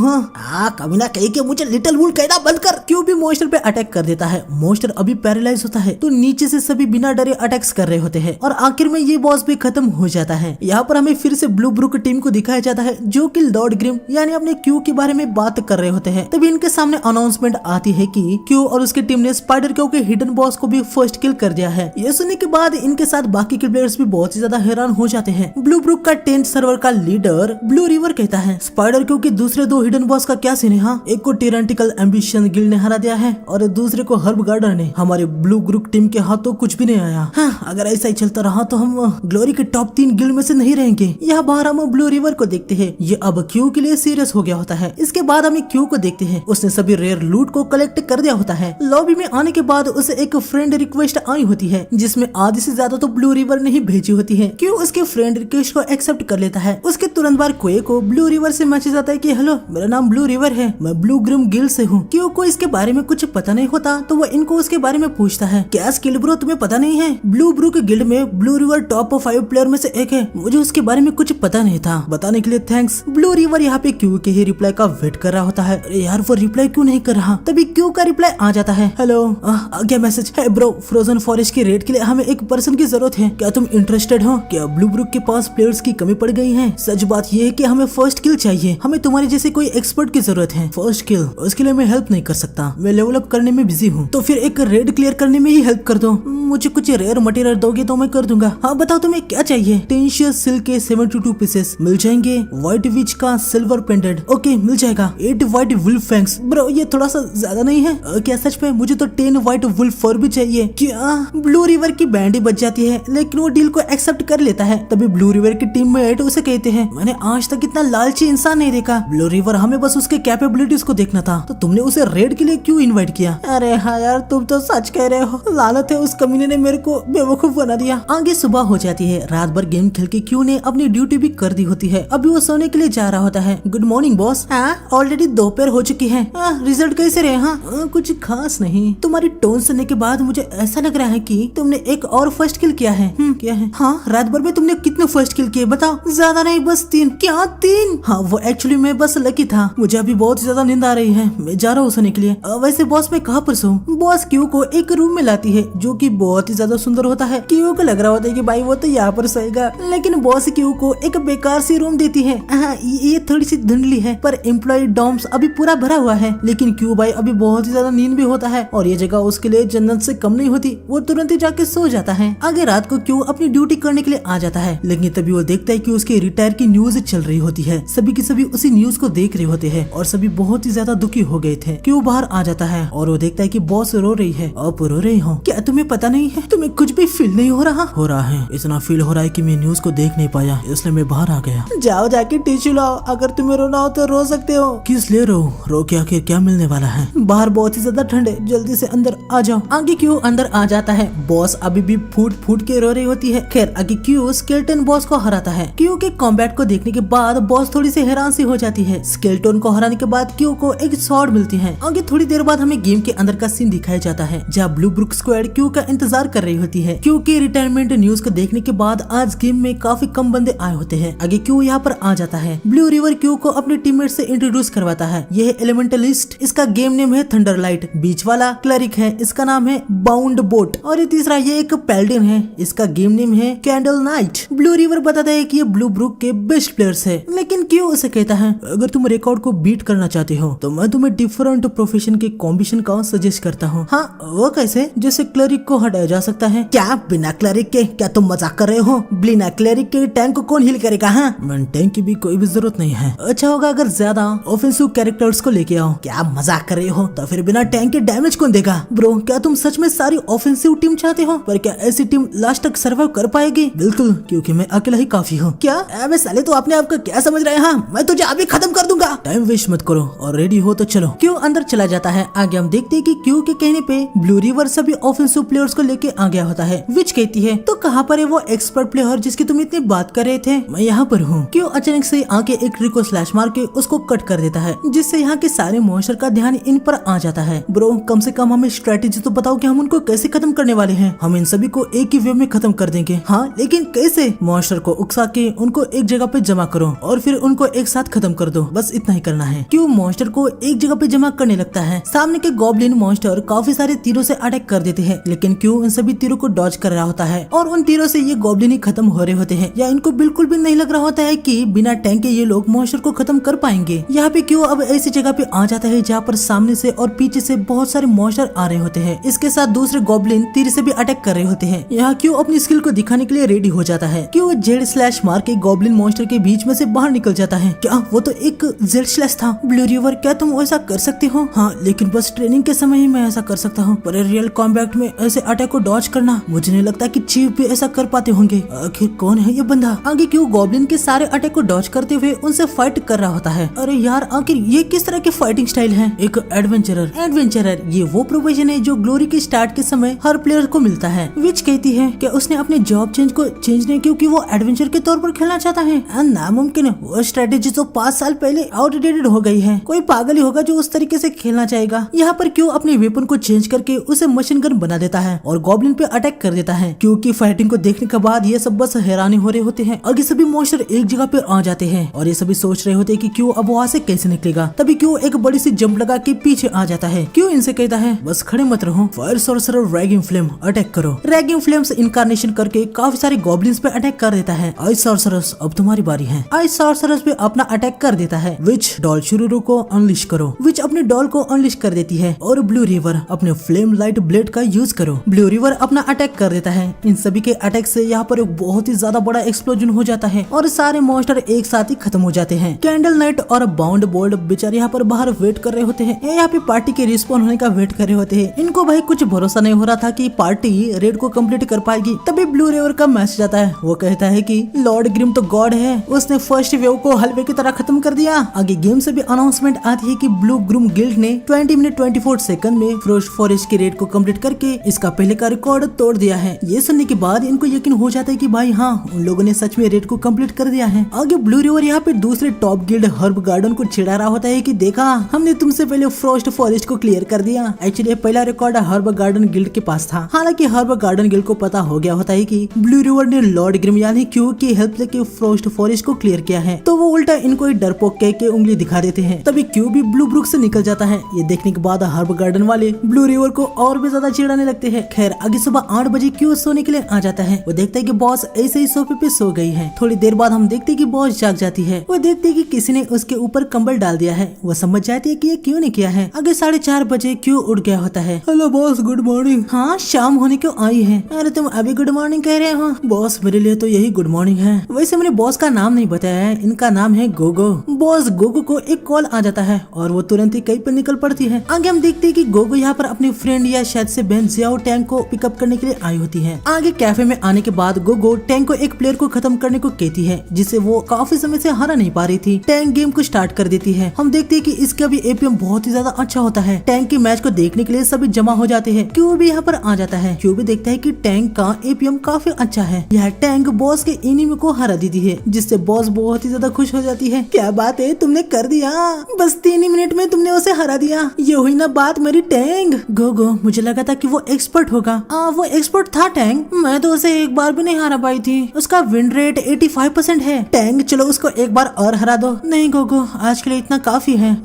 कमीना कहीं के मुझे लिटिल मून कहना बंद कर। क्यू भी मॉन्स्टर पे अटैक कर देता है। मॉन्स्टर अभी पैरालाइज होता है तो नीचे से सभी बिना डरे अटैक्स कर रहे होते हैं और आखिर में ये बॉस भी खत्म हो जाता है। यहाँ पर हमें फिर से ब्लू ब्रुक टीम को दिखाया जाता है जो कि लॉर्ड ग्रिम यानी अपने क्यू के बारे में बात कर रहे होते हैं। तभी इनके सामने अनाउंसमेंट आती है कि क्यू और उसकी टीम ने स्पाइडर क्यू के हिडन बॉस को भी फर्स्ट किल कर दिया है। ये सुनने के बाद इनके साथ बाकी के प्लेयर्स भी बहुत ही ज्यादा हैरान हो जाते हैं। ब्लू ब्रुक का 10th सर्वर का लीडर ब्लू रिवर कहता है स्पाइडर क्यू के दूसरे 2 हिडन बॉस का क्या सीन है? एक को टिरांटिकल एम्बिशन गिल्ड ने हरा दिया है और दूसरे को हर्ब गार्डर ने। हमारे ब्लू ग्रुप टीम के हाथों कुछ भी नहीं आया। अगर ऐसा ही चलता रहा तो हम ग्लोरी के टॉप 3 गिल्ड में से नहीं रहेंगे। यहाँ बाहर हम ब्लू रिवर को देखते हैं, ये अब क्यू के लिए सीरियस हो गया होता है। इसके बाद हम क्यू को देखते हैं, उसने सभी रेयर लूट को कलेक्ट कर दिया होता है। लॉबी में आने के बाद उसे एक फ्रेंड रिक्वेस्ट आई होती है जिसमें आधी से ज्यादा तो ब्लू रिवर ने ही भेजी होती है। क्यू उसके फ्रेंड रिक्वेस्ट को एक्सेप्ट कर लेता है। उसके तुरंत बाद कोए को ब्लू रिवर से मैसेज आता है कि हेलो, मेरा नाम ब्लू रिवर है, मैं ब्लू ग्रिम गिल्ड से हूँ। क्यू को इसके बारे में कुछ पता नहीं होता तो वो इनको उसके बारे में पूछता है। क्या स्किल्ड ब्रो तुम्हें पता नहीं है? ब्लू ब्रुक गिल्ड में ब्लू रिवर टॉप 5 प्लेयर में से एक है। मुझे उसके बारे में कुछ पता नहीं था, बताने के लिए थैंक्स। ब्लू रिवर यहाँ पे क्यू के ही रिप्लाई का वेट कर रहा होता है। अरे यार वो रिप्लाई क्यों नहीं कर रहा? तभी क्यू का रिप्लाई आ जाता है। हेलो, क्या मैसेज है ब्रो? फ्रोजन फॉरेस्ट की रेड के लिए हमें एक पर्सन की जरूरत है, क्या तुम इंटरेस्टेड हो? क्या ब्लू ब्रुक के पास प्लेयर्स की कमी पड़ गई है? सच बात ये है कि हमें फर्स्ट किल चाहिए, हमें तुम्हारे जैसे कोई एक्सपर्ट की जरूरत है। फर्स्ट किल, उसके लिए मैं हेल्प नहीं कर सकता, मैं लेवल अप करने में बिजी हूँ। तो फिर एक रेड क्लियर करने में ही हेल्प कर दो। मुझे कुछ रेयर मटेरियल दोगे तो मैं कर दूंगा। हाँ बताओ तुम्हें क्या चाहिए। टेंशियस सिल्क के 72 पीसेस मिल जाएंगे। व्हाइट विच का सिल्वर पेंडेंट ओके मिल जाएगा। 8 व्हाइट वुल्फ फैंक्स ब्रो ये थोड़ा सा ज्यादा नहीं है क्या सच में? मुझे तो 10 व्हाइट वुल्फ फर भी चाहिए। क्या ब्लू रिवर की बैंड ही बच जाती है, लेकिन वो डील को एक्सेप्ट कर लेता है। तभी ब्लू रिवर की टीममेट उसे कहते हैं मैंने आज तक इतना लालची इंसान नहीं देखा। ब्लू रिवर हमें बस उसके कैपेबिलिटीज को देखना था, तो तुमने उसे रेड के लिए क्यों इनवाइट किया? अरे हाँ यार तुम तो सच कह रहे हो, लानत है उस कमीने ने मेरे को बेवकूफ बना दिया। आगे सुबह हो जाती है। रात भर गेम खेल के क्यू ने अपनी ड्यूटी भी कर दी होती है। अभी वो सोने के लिए जा रहा होता है। Good morning boss. हाँ ऑलरेडी दोपहर हो चुकी है। रिजल्ट कैसे रहे? हाँ कुछ खास नहीं। तुम्हारी टोन सुनने के बाद मुझे ऐसा लग रहा है कि तुमने एक और फर्स्ट किल किया है। क्या है? हाँ रात भर में तुमने कितने फर्स्ट किल किए बताओ? ज्यादा नहीं बस 3। क्या 3? हाँ वो एक्चुअली मैं बस लकी था। मुझे अभी बहुत ज्यादा नींद आ रही है, मैं जा रहा हूँ सोने के लिए। वैसे बॉस मैं कहाँ पर सोऊं? बॉस क्यू को एक रूम में लाती है जो कि बहुत ही ज्यादा सुंदर होता है। क्यू को लग रहा होता है कि भाई वो तो यहाँ पर सोएगा, लेकिन बॉस क्यू को एक बेकार सी रूम देती है। हाँ ये थोड़ी सी धुंधली है पर एम्प्लॉय डॉम्स अभी पूरा भरा हुआ है, लेकिन क्यू भाई अभी बहुत ही ज्यादा नींद भी होता है और ये जगह उसके लिए जन्नत से कम नहीं होती। वो तुरंत ही जाके सो जाता है। आगे रात को क्यू अपनी ड्यूटी करने के लिए आ जाता है, लेकिन तभी वो देखता है कि उसके रिटायर की न्यूज चल रही होती है। सभी के सभी उसी न्यूज को देख रहे होते हैं और सभी बहुत ही ज्यादा दुखी हो गए थे। क्यू बाहर आ जाता है और वो देखता है कि बॉस रो रही है। आप रो रही हो? क्या तुम्हें पता नहीं है? तुम्हें कुछ भी फील नहीं हो रहा? हो रहा है, इतना फील हो रहा है कि मैं न्यूज को देख नहीं पाया, इसलिए मैं बाहर आ गया। जाओ जाके टिश्यू लाओ, अगर तुम्हें रोना हो तो रो सकते हो। किस लिए रो के आखिर क्या मिलने वाला है? बाहर बहुत ही ज्यादा ठंड है, जल्दी से अंदर आ जाओ। आगे क्यू अंदर आ जाता है। बॉस अभी भी फूट फूट के रो रही होती है। खैर आगे क्यू स्केलेटन बॉस को हराता है। क्यू के कॉम्बैट को देखने के बाद बॉस थोड़ी सी हैरान सी हो जाती है। स्केलेटन को हराने के बाद क्यू को एक स्वॉर्ड मिलती है। आगे थोड़ी देर बाद हमें गेम के अंदर का सीन दिखाया जाता है, जहाँ ब्लू ब्रुक स्क्वाड क्यू का इंतजार कर रही होती है। क्यू के रिटायरमेंट न्यूज को देखने के बाद आज गेम में काफी कम बंदे आए होते हैं। आगे क्यू यहाँ पर आ जाता है। ब्लू रिवर क्यू को अपने टीममेट से इंट्रोड्यूस करवाता है। यह है एलिमेंटलिस्ट, इसका गेम नेम है थंडरलाइट। बीच वाला क्लरिक है, इसका नाम है बाउंड बोट। और ये तीसरा ये एक पैल्डिन है, इसका गेम नेम है कैंडल नाइट। ब्लू रिवर बताता है कि ये ब्लू ब्रुक के बेस्ट प्लेयर्स है, लेकिन क्यू उसे कहता है अगर तुम रिकॉर्ड को बीट करना चाहते हो तो मैं तुम्हें डिफरेंट प्रोफेशन के कॉम्बिनेशन का सजेस्ट करता हूँ। हाँ वो कैसे? जैसे क्लरिक को हटाया जा सकता है। क्या बिना क्लरिक के? क्या तुम मजाक कर रहे हो? बिना क्लरिक के टैंक को कौन हील करेगा? हाँ मैं टैंक की भी कोई भी जरूरत नहीं है। अच्छा होगा अगर ज्यादा ऑफेंसिव कैरेक्टर्स को लेके आओ। क्या मजाक कर रहे हो? तो फिर बिना टैंक के डैमेज कौन देगा? ब्रो क्या तुम सच में सारी ऑफेंसिव टीम चाहते हो? पर क्या ऐसी टीम लास्ट तक सर्वाइव कर पाएगी? बिल्कुल, क्योंकि मैं अकेला ही काफी हूँ। क्या अबे साले तो अपने आप को क्या समझ रहे हैं? हाँ मैं तुझे अभी खत्म कर दूंगा। टाइम वेस्ट मत करो और रेडी हो तो चलो। क्यू अंदर चला जाता है। आगे हम देखते हैं कि क्यू के कहने पे ब्लू रिवर सभी ऑफेंसिव प्लेयर्स को लेके आ गया होता है। विच कहती है तो कहाँ पर है वो एक्सपर्ट प्लेयर जिसकी तुम इतनी बात कर रहे थे? मैं यहाँ पर हूँ। क्यू अचानक से आके एक ट्री को स्लैश मार के उसको कट कर देता है, जिससे यहाँ के सारे मॉन्स्टर का ध्यान इन पर आ जाता है। ब्रो कम से कम हमें स्ट्रेटेजी तो बताओ कि हम उनको कैसे खत्म करने वाले हैं। हम इन सभी को एक ही वेव में खत्म कर देंगे। हाँ लेकिन कैसे? मॉन्स्टर को उकसा के उनको एक जगह पे जमा करो और फिर उनको एक साथ खत्म कर दो, बस इतना ही करना है। क्यू मॉन्स्टर को एक जगह पे जमा करने लगता है। सामने के गॉब्लिन मॉन्स्टर काफी सारे तीरों से अटैक कर देते हैं, लेकिन क्यू इन सभी तीरों को डॉज कर रहा होता है और उन तीरों से ये गॉब्लिन ही खत्म हो रहे होते हैं, या इनको बिल्कुल भी नहीं लग रहा होता है कि बिना टैंक के ये लोग मॉन्स्टर को खत्म कर पाएंगे। यहाँ पे क्यू अब ऐसी जगह पे आ जाता है जहाँ पर सामने से और पीछे से बहुत सारे मॉन्स्टर आ रहे होते हैं। इसके साथ दूसरे गॉब्लिन तीर से भी अटैक कर रहे होते हैं। यहाँ क्यू अपनी स्किल को दिखाने के लिए रेडी हो जाता है। क्यू जेड स्लैश मार के गॉब्लिन मॉन्स्टर के बीच में से बाहर निकल जाता है। क्या वो तो एक जेड स्लैश था? ब्लू रिवर क्या तुम ऐसा कर सकते हो? हाँ लेकिन बस ट्रेनिंग के समय ही मैं ऐसा कर सकता हूँ, पर रियल कॉम्बैट में ऐसे अटैक को डॉज करना मुझे नहीं लगता कि चीफ भी ऐसा कर पाते होंगे। आखिर कौन है ये बंदा? आगे क्यू गॉब्लिन के सारे अटैक को डॉज करते हुए उनसे फाइट कर रहा होता है। अरे यार आखिर ये किस तरह के फाइटिंग स्टाइल है? एक एडवेंचरर ये वो प्रोफेशन है जो ग्लोरी के स्टार्ट के समय हर प्लेयर को मिलता है। विच कहती है कि उसने अपने जॉब चेंज नहीं क्योंकि वो एडवेंचर के तौर पर खेलना चाहता है। नामुमकिन है, वो स्ट्रेटेजी तो 5 साल पहले आउटडेटेड हो गई है। कोई पागल ही होगा जो उस तरीके से खेलना चाहेगा। यहाँ पर क्यू अपने वेपन को चेंज करके उसे मशीन गन बना देता है और गॉब्लिन पे अटैक कर देता है। क्यू की फाइटिंग को देखने के बाद ये सब बस हैरानी हो रहे होते हैं। आगे सभी मॉन्स्टर एक जगह पे आ जाते हैं और ये सभी सोच रहे होते हैं कि क्यू अब वहाँ से कैसे निकलेगा। तभी क्यू एक बड़ी सी जंप लगा के पीछे आ जाता है। क्यू इनसे कहता है बस खड़े मत रहो, fire sorcerer ragging flame attack करो। रैगिंग फ्लेम्स इनकारनेशन करके काफी सारे गॉब्लिन्स पे अटैक कर देता है। आइस सॉर्सरर्स अब तुम्हारी बारी है। आइस सॉर्सरर्स पे अपना अटैक कर देता है। विच डॉल शुरू को अनलिश करो। विच अपने डॉल को अनलिश कर देती है और ब्लू रिवर अपने फ्लेम फ्लेम लाइट ब्लेड का यूज करो। ब्लू रिवर अपना अटैक कर देता है। इन सभी के अटैक से यहाँ पर एक बहुत ही ज्यादा बड़ा एक्सप्लोजन हो जाता है और सारे मॉन्स्टर एक साथ ही खत्म हो जाते हैं। कैंडल नाइट और बाउंड बोल्ड बेचारे यहाँ पर बाहर वेट कर रहे होते हैं। यहाँ पे पार्टी के रिस्पॉन होने का वेट कर रहे होते हैं। इनको भाई कुछ भरोसा नहीं हो रहा था कि पार्टी रेड को कंप्लीट कर पाएगी। तभी ब्लू रिवर का मैसेज आता है। वो कहता है कि लॉर्ड ग्रिम तो गॉड है, उसने फर्स्ट वेव को हलवे की तरह खत्म कर दिया। आगे गेम से भी अनाउंसमेंट आती है कि ब्लू ग्रूम गिल्ड ने 20 मिनट 24 सेकंड में फ्रोस्ट फॉरेस्ट की रेड को कंप्लीट करके इसका पहले का रिकॉर्ड तोड़ दिया है। ये सुनने के बाद इनको यकीन हो जाता है कि भाई हाँ, उन लोगों ने सच में रेड को कंप्लीट कर दिया है। आगे ब्लू रिवर यहाँ पे दूसरे टॉप गिल्ड हर्ब गार्डन को चिढ़ा रहा होता है कि देखा, हमने तुमसे पहले फ्रोस्ट फॉरेस्ट को क्लियर कर दिया। एक्चुअली पहला रिकॉर्ड हर्ब गार्डन गिल्ड के पास था। हालांकि हर्ब गार्डन गिल्ड को पता हो गया होता है कि ब्लू रिवर ने लॉर्ड ग्रिम यानी क्यू की हेल्प लेके फ्रोस्ट फॉरेस्ट को क्लियर किया है, तो वो उल्टा इनको डरपोक कह के उंगली दिखा देते हैं। तभी क्यू भी ब्लू ब्रुक से निकल जाता है। ये देखने के बाद हर्ब गार्डन वाले ब्लू रिवर को और भी ज्यादा चिढ़ाने लगते हैं। खैर आगे सुबह 8 बजे क्यू सोने के लिए आ जाता है। वो देखता है कि बॉस ऐसे ही सोफे पे सो गई है। थोड़ी देर बाद हम देखते हैं कि बॉस जाग जाती है। वो देखते हैं कि किसी ने उसके ऊपर कंबल डाल दिया है। वो समझ जाती है कि ये क्यों ने किया है। आगे 4:30 बजे क्यू उठ गया होता है। Hello boss, good morning. हाँ, शाम होने क्यों आई है? अरे तुम अभी गुड मॉर्निंग कह रहे हो? बॉस मेरे लिए तो यही गुड मॉर्निंग है। वैसे मैंने बॉस का नाम नहीं बताया है, इनका नाम है गोगो। बॉस गोगो को एक कॉल आ जाता है और वो तुरंत ही कहीं पर निकल पड़ती है। आगे हम देखते हैं कि गोगो यहाँ पर अपनी फ्रेंड या शायद से बहन जियाओ टैंक को पिकअप करने के लिए आई होती है। आगे कैफे में आने के बाद गोगो टैंक को एक प्लेयर को खत्म करने को कहती है, जिसे वो काफी समय से हरा नहीं पा रही थी। टैंक गेम को स्टार्ट कर देती है। हम देखते हैं कि इसका भी एपीएम बहुत ही ज्यादा अच्छा होता है। टैंक के मैच को देखने के लिए सभी जमा हो जाते हैं। क्यू भी यहाँ पर आ जाता है। क्यू भी देखता है कि टैंक का एपीएम काफी अच्छा है। यह टैंक बॉस के एनिमी को हरा देती है, जिससे बॉस बहुत ही ज्यादा खुश हो जाती है। क्या बात है, तुमने कर दिया, बस 3 मिनट में तुमने उसे हरा दिया। ये हुई ना बात मेरी टैंक। गोगो, मुझे लगा था कि वो एक्सपर्ट होगा। वो एक्सपर्ट था टैंक, मैं तो उसे एक बार भी नहीं हरा पाई थी। उसका विन रेट 85% है। टैंक चलो उसको एक बार और हरा दो। नहीं गोगो, आज के लिए इतना काफी है।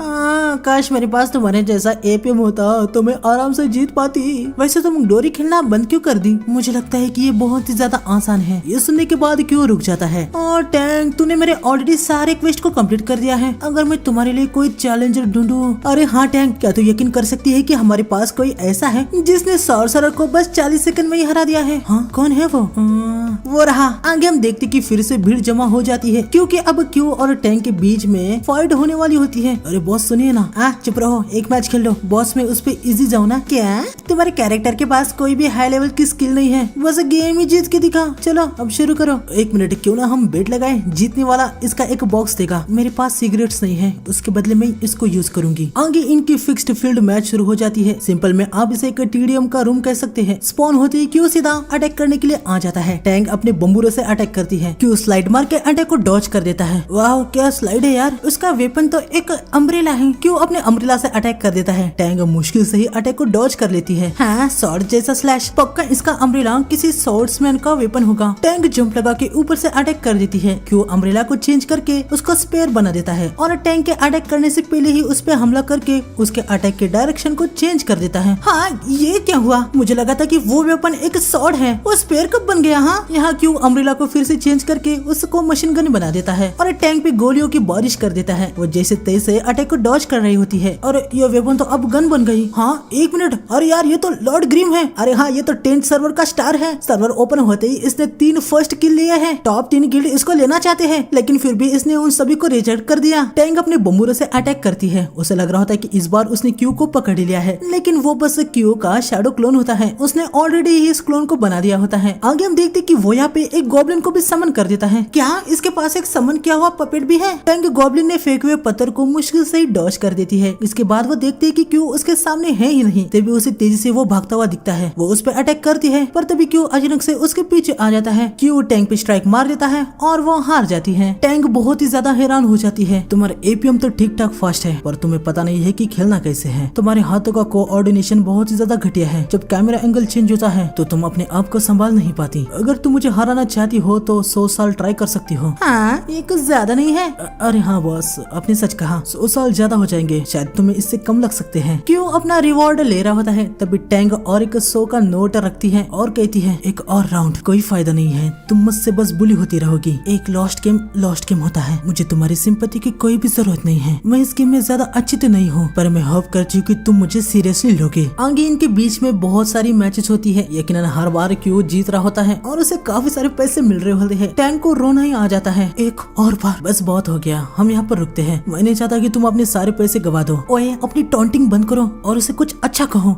काश मेरे पास तुम्हारे जैसा एपीएम होता तो मैं आराम से जीत पाती। वैसे तुम ग्लोरी खेलना बंद क्यों कर दी? मुझे लगता है कि ये बहुत ही ज्यादा आसान है। ये सुनने के बाद क्यों रुक जाता है। और टैंक, तूने मेरे ऑलरेडी सारे क्वेस्ट को कंप्लीट कर दिया है। अगर मैं तुम्हारे लिए कोई चैलेंजर ढूंढूं? अरे हाँ टैंक, क्या तू यकीन कर सकती है कि हमारे पास कोई ऐसा है जिसने सॉर्सरर को बस 40 सेकंड में ही हरा दिया है? हाँ, कौन है वो रहा। आगे हम देखते कि फिर से भीड़ जमा हो जाती है, क्योंकि अब क्यू और टैंक के बीच में फाइट होने वाली होती है। अरे बॉस सुनिए ना, चुप रहो, एक मैच खेल लो। बॉस में उस पे इजी जाओ ना। क्या तुम्हारे कैरेक्टर के पास कोई भी हाई लेवल की स्किल नहीं है? बस गेम ही जीत के दिखा। चलो अब शुरू करो। 1 मिनट, क्यों ना हम बेट लगाए, जीतने वाला इसका एक बॉक्स देगा। मेरे पास सिगरेट्स नहीं है, उसके बदले में इसको यूज करूंगी। आगे इनकी फिक्स्ड फील्ड मैच शुरू हो जाती है। सिंपल में आप इसे एक टीडीएम का रूम कह सकते हैं। स्पॉन होते ही क्यू सीधा अटैक करने के लिए आ जाता है। टैंक अपने बम्बूरों से अटैक करती है। क्यू स्लाइड मार के अटैक को डॉज कर देता है। वाह क्या स्लाइड है यार। उसका वेपन तो एक अम्ब्रेला है। क्यू अपने अम्ब्रेला से अटैक कर देता है। टैंक मुश्किल से ही अटैक को डॉज कर लेती है। हाँ, शॉर्ट जैसा स्लैश। पक्का इसका अम्ब्रेला किसी स्वॉर्ड्समैन का वेपन होगा। टैंक जंप लगा के ऊपर से अटैक कर देती है। क्यू अम्ब्रेला को चेंज करके उसको स्पेयर बना देता है और टैंक के अटैक करने से पहले ही उस पे हमला करके उसके अटैक के डायरेक्शन को चेंज कर देता है। हाँ, ये क्या हुआ? मुझे लगा था कि वो वेपन एक स्वॉर्ड है, वो स्पेयर कब बन गया? हाँ, यहाँ क्यू अम्ब्रेला को फिर से चेंज करके उसको मशीन गन बना देता है और टैंक पे गोलियों की बारिश कर देता है। वो जैसे तैसे अटैक को डॉज कर रही होती है और ये वेपन तो अब गन बन गई। हाँ, 1 मिनट, अरे यार ये तो लॉर्ड ग्रिम है। अरे हाँ, ये तो टेंट सर्वर का स्टार है। सर्वर ओपन होते ही इसने 3 फर्स्ट किल लिए हैं। टॉप 3 गिल्ड इसको लेना चाहते हैं, लेकिन फिर भी इसने उन सभी को रिजेक्ट कर दिया। टैंक अपने बम्बूरों से अटैक करती है। उसे लग रहा होता है कि इस बार उसने क्यू को पकड़ लिया है, लेकिन वो बस क्यू का शैडो क्लोन होता है। उसने ऑलरेडी ही इस क्लोन को बना दिया होता है। आगे हम देखते कि वो यहाँ पे एक गॉब्लिन को भी समन कर देता है। क्या इसके पास एक समन किया हुआ पपेट भी है? टैंक गॉब्लिन ने फेंके हुए पत्थर को मुश्किल से ही डॉज कर देती है। इसके बाद वो देखते है कि क्यू उसके सामने है ही नहीं। तभी उसे तेजी से वो भागता हुआ दिखता है। वो उस पर अटैक करती है, पर तभी क्यू अचानक से उसके पीछे आ जाता है। क्यू टैंक पे स्ट्राइक मार देता है और वो हार जाती है। टैंक बहुत ही ज्यादा हैरान हो जाती है। तुम्हारा एपीएम तो ठीक ठाक फास्ट है, पर तुम्हें पता नहीं है कि खेलना कैसे है। तुम्हारे हाथों का कोऑर्डिनेशन बहुत ही ज्यादा घटिया है। जब कैमरा एंगल चेंज होता है तो तुम अपने आप को संभाल नहीं पाती। अगर तुम मुझे हराना चाहती हो तो 100 साल ट्राई कर सकती हो। हाँ, ये कुछ ज्यादा नहीं है। अरे हाँ बॉस, आपने सच कहा, 100 साल ज्यादा हो जाएंगे, शायद तुम्हें इससे कम लग सकते हैं। क्यों अपना रिवॉर्ड ले रहा होता है तभी टैंग और एक 100 का नोट रखती है और कहती है एक और राउंड। कोई फायदा नहीं है, तुम मुझसे बस बुली होती रहोगी। एक लॉस्ट गेम होता है। मुझे तुम्हारी सिंपैथी की कोई भी जरूरत नहीं है। मैं इस गेम में ज्यादा अच्छी तो नहीं हूँ, पर मैं होप करती हूँ कि तुम मुझे सीरियसली लोगे। आगे इनके बीच में बहुत सारी मैचेस होती है। यकीनन हर बार क्यों जीत रहा होता है और उसे काफी सारे पैसे मिल रहे होते हैं। टैंग को रोना ही आ जाता है। एक और बार, बस बहुत हो गया, हम यहाँ पर रुकते हैं। मैं नहीं चाहता कि तुम अपने सारे पैसे गवा दो। ओए, अपनी टॉन्टिंग बंद करो और उसे कुछ अच्छा कहो।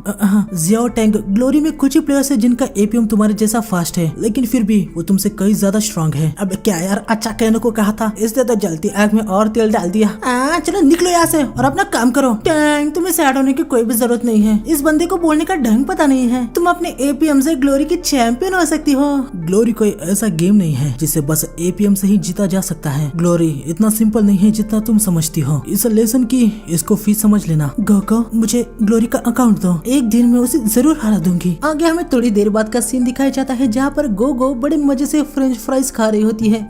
जियाओ टैंग, ग्लोरी में कुछ ही प्लेयर्स है जिनका एपीएम तुम्हारे जैसा फास्ट है, लेकिन फिर भी वो तुमसे कई ज्यादा स्ट्रॉन्ग है। अब क्या यार, अच्छा कहने को कहा था, इसलिए तो जलती आग में और तेल डाल दिया। चलो निकलो यहाँ से और अपना काम करो। टैंग, तुम्हें सैड होने की कोई भी जरूरत नहीं है। इस बंदे को बोलने का ढंग पता नहीं है। तुम अपने एपीएम से ग्लोरी की चैंपियन हो सकती हो। ग्लोरी कोई ऐसा गेम नहीं है जिसे बस एपीएम से ही जीता जा सकता है। ग्लोरी इतना सिंपल नहीं है जितना तुम समझती हो। इस लेसन की इसको फीस समझ लेना। गोगो, मुझे ग्लोरी का अकाउंट दो, एक दिन में उसे जरूर हरा दूंगी। आगे हमें थोड़ी देर बाद का सीन दिखाया जाता है जहाँ पर गोगो बड़े मजे से फ्रेंच फ्राइज खा रही होती है।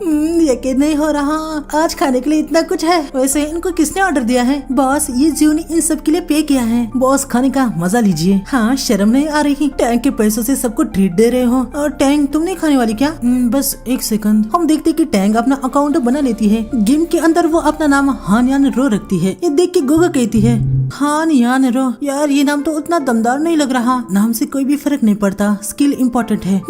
यकीन नहीं हो रहा, आज खाने के लिए इतना कुछ है। वैसे इनको किसने ऑर्डर दिया है? बॉस, ये जीव ने इन सब के लिए पे किया है। बॉस, खाने का मजा लीजिए। हाँ, शर्म नहीं आ रही? टैंक के पैसों से सबको ट्रीट दे रहे हो। और टैंक, तुम नहीं खाने वाली क्या? बस एक सेकंड। हम देखते कि टैंक अपना अकाउंट बना लेती है। गेम के अंदर वो अपना नाम हान यान रो रखती है। ये देख के गोगा कहती है, हान यान रो। यार, ये नाम तो उतना दमदार नहीं लग रहा। नाम से कोई भी फर्क नहीं पड़ता, स्किल इम्पोर्टेंट है।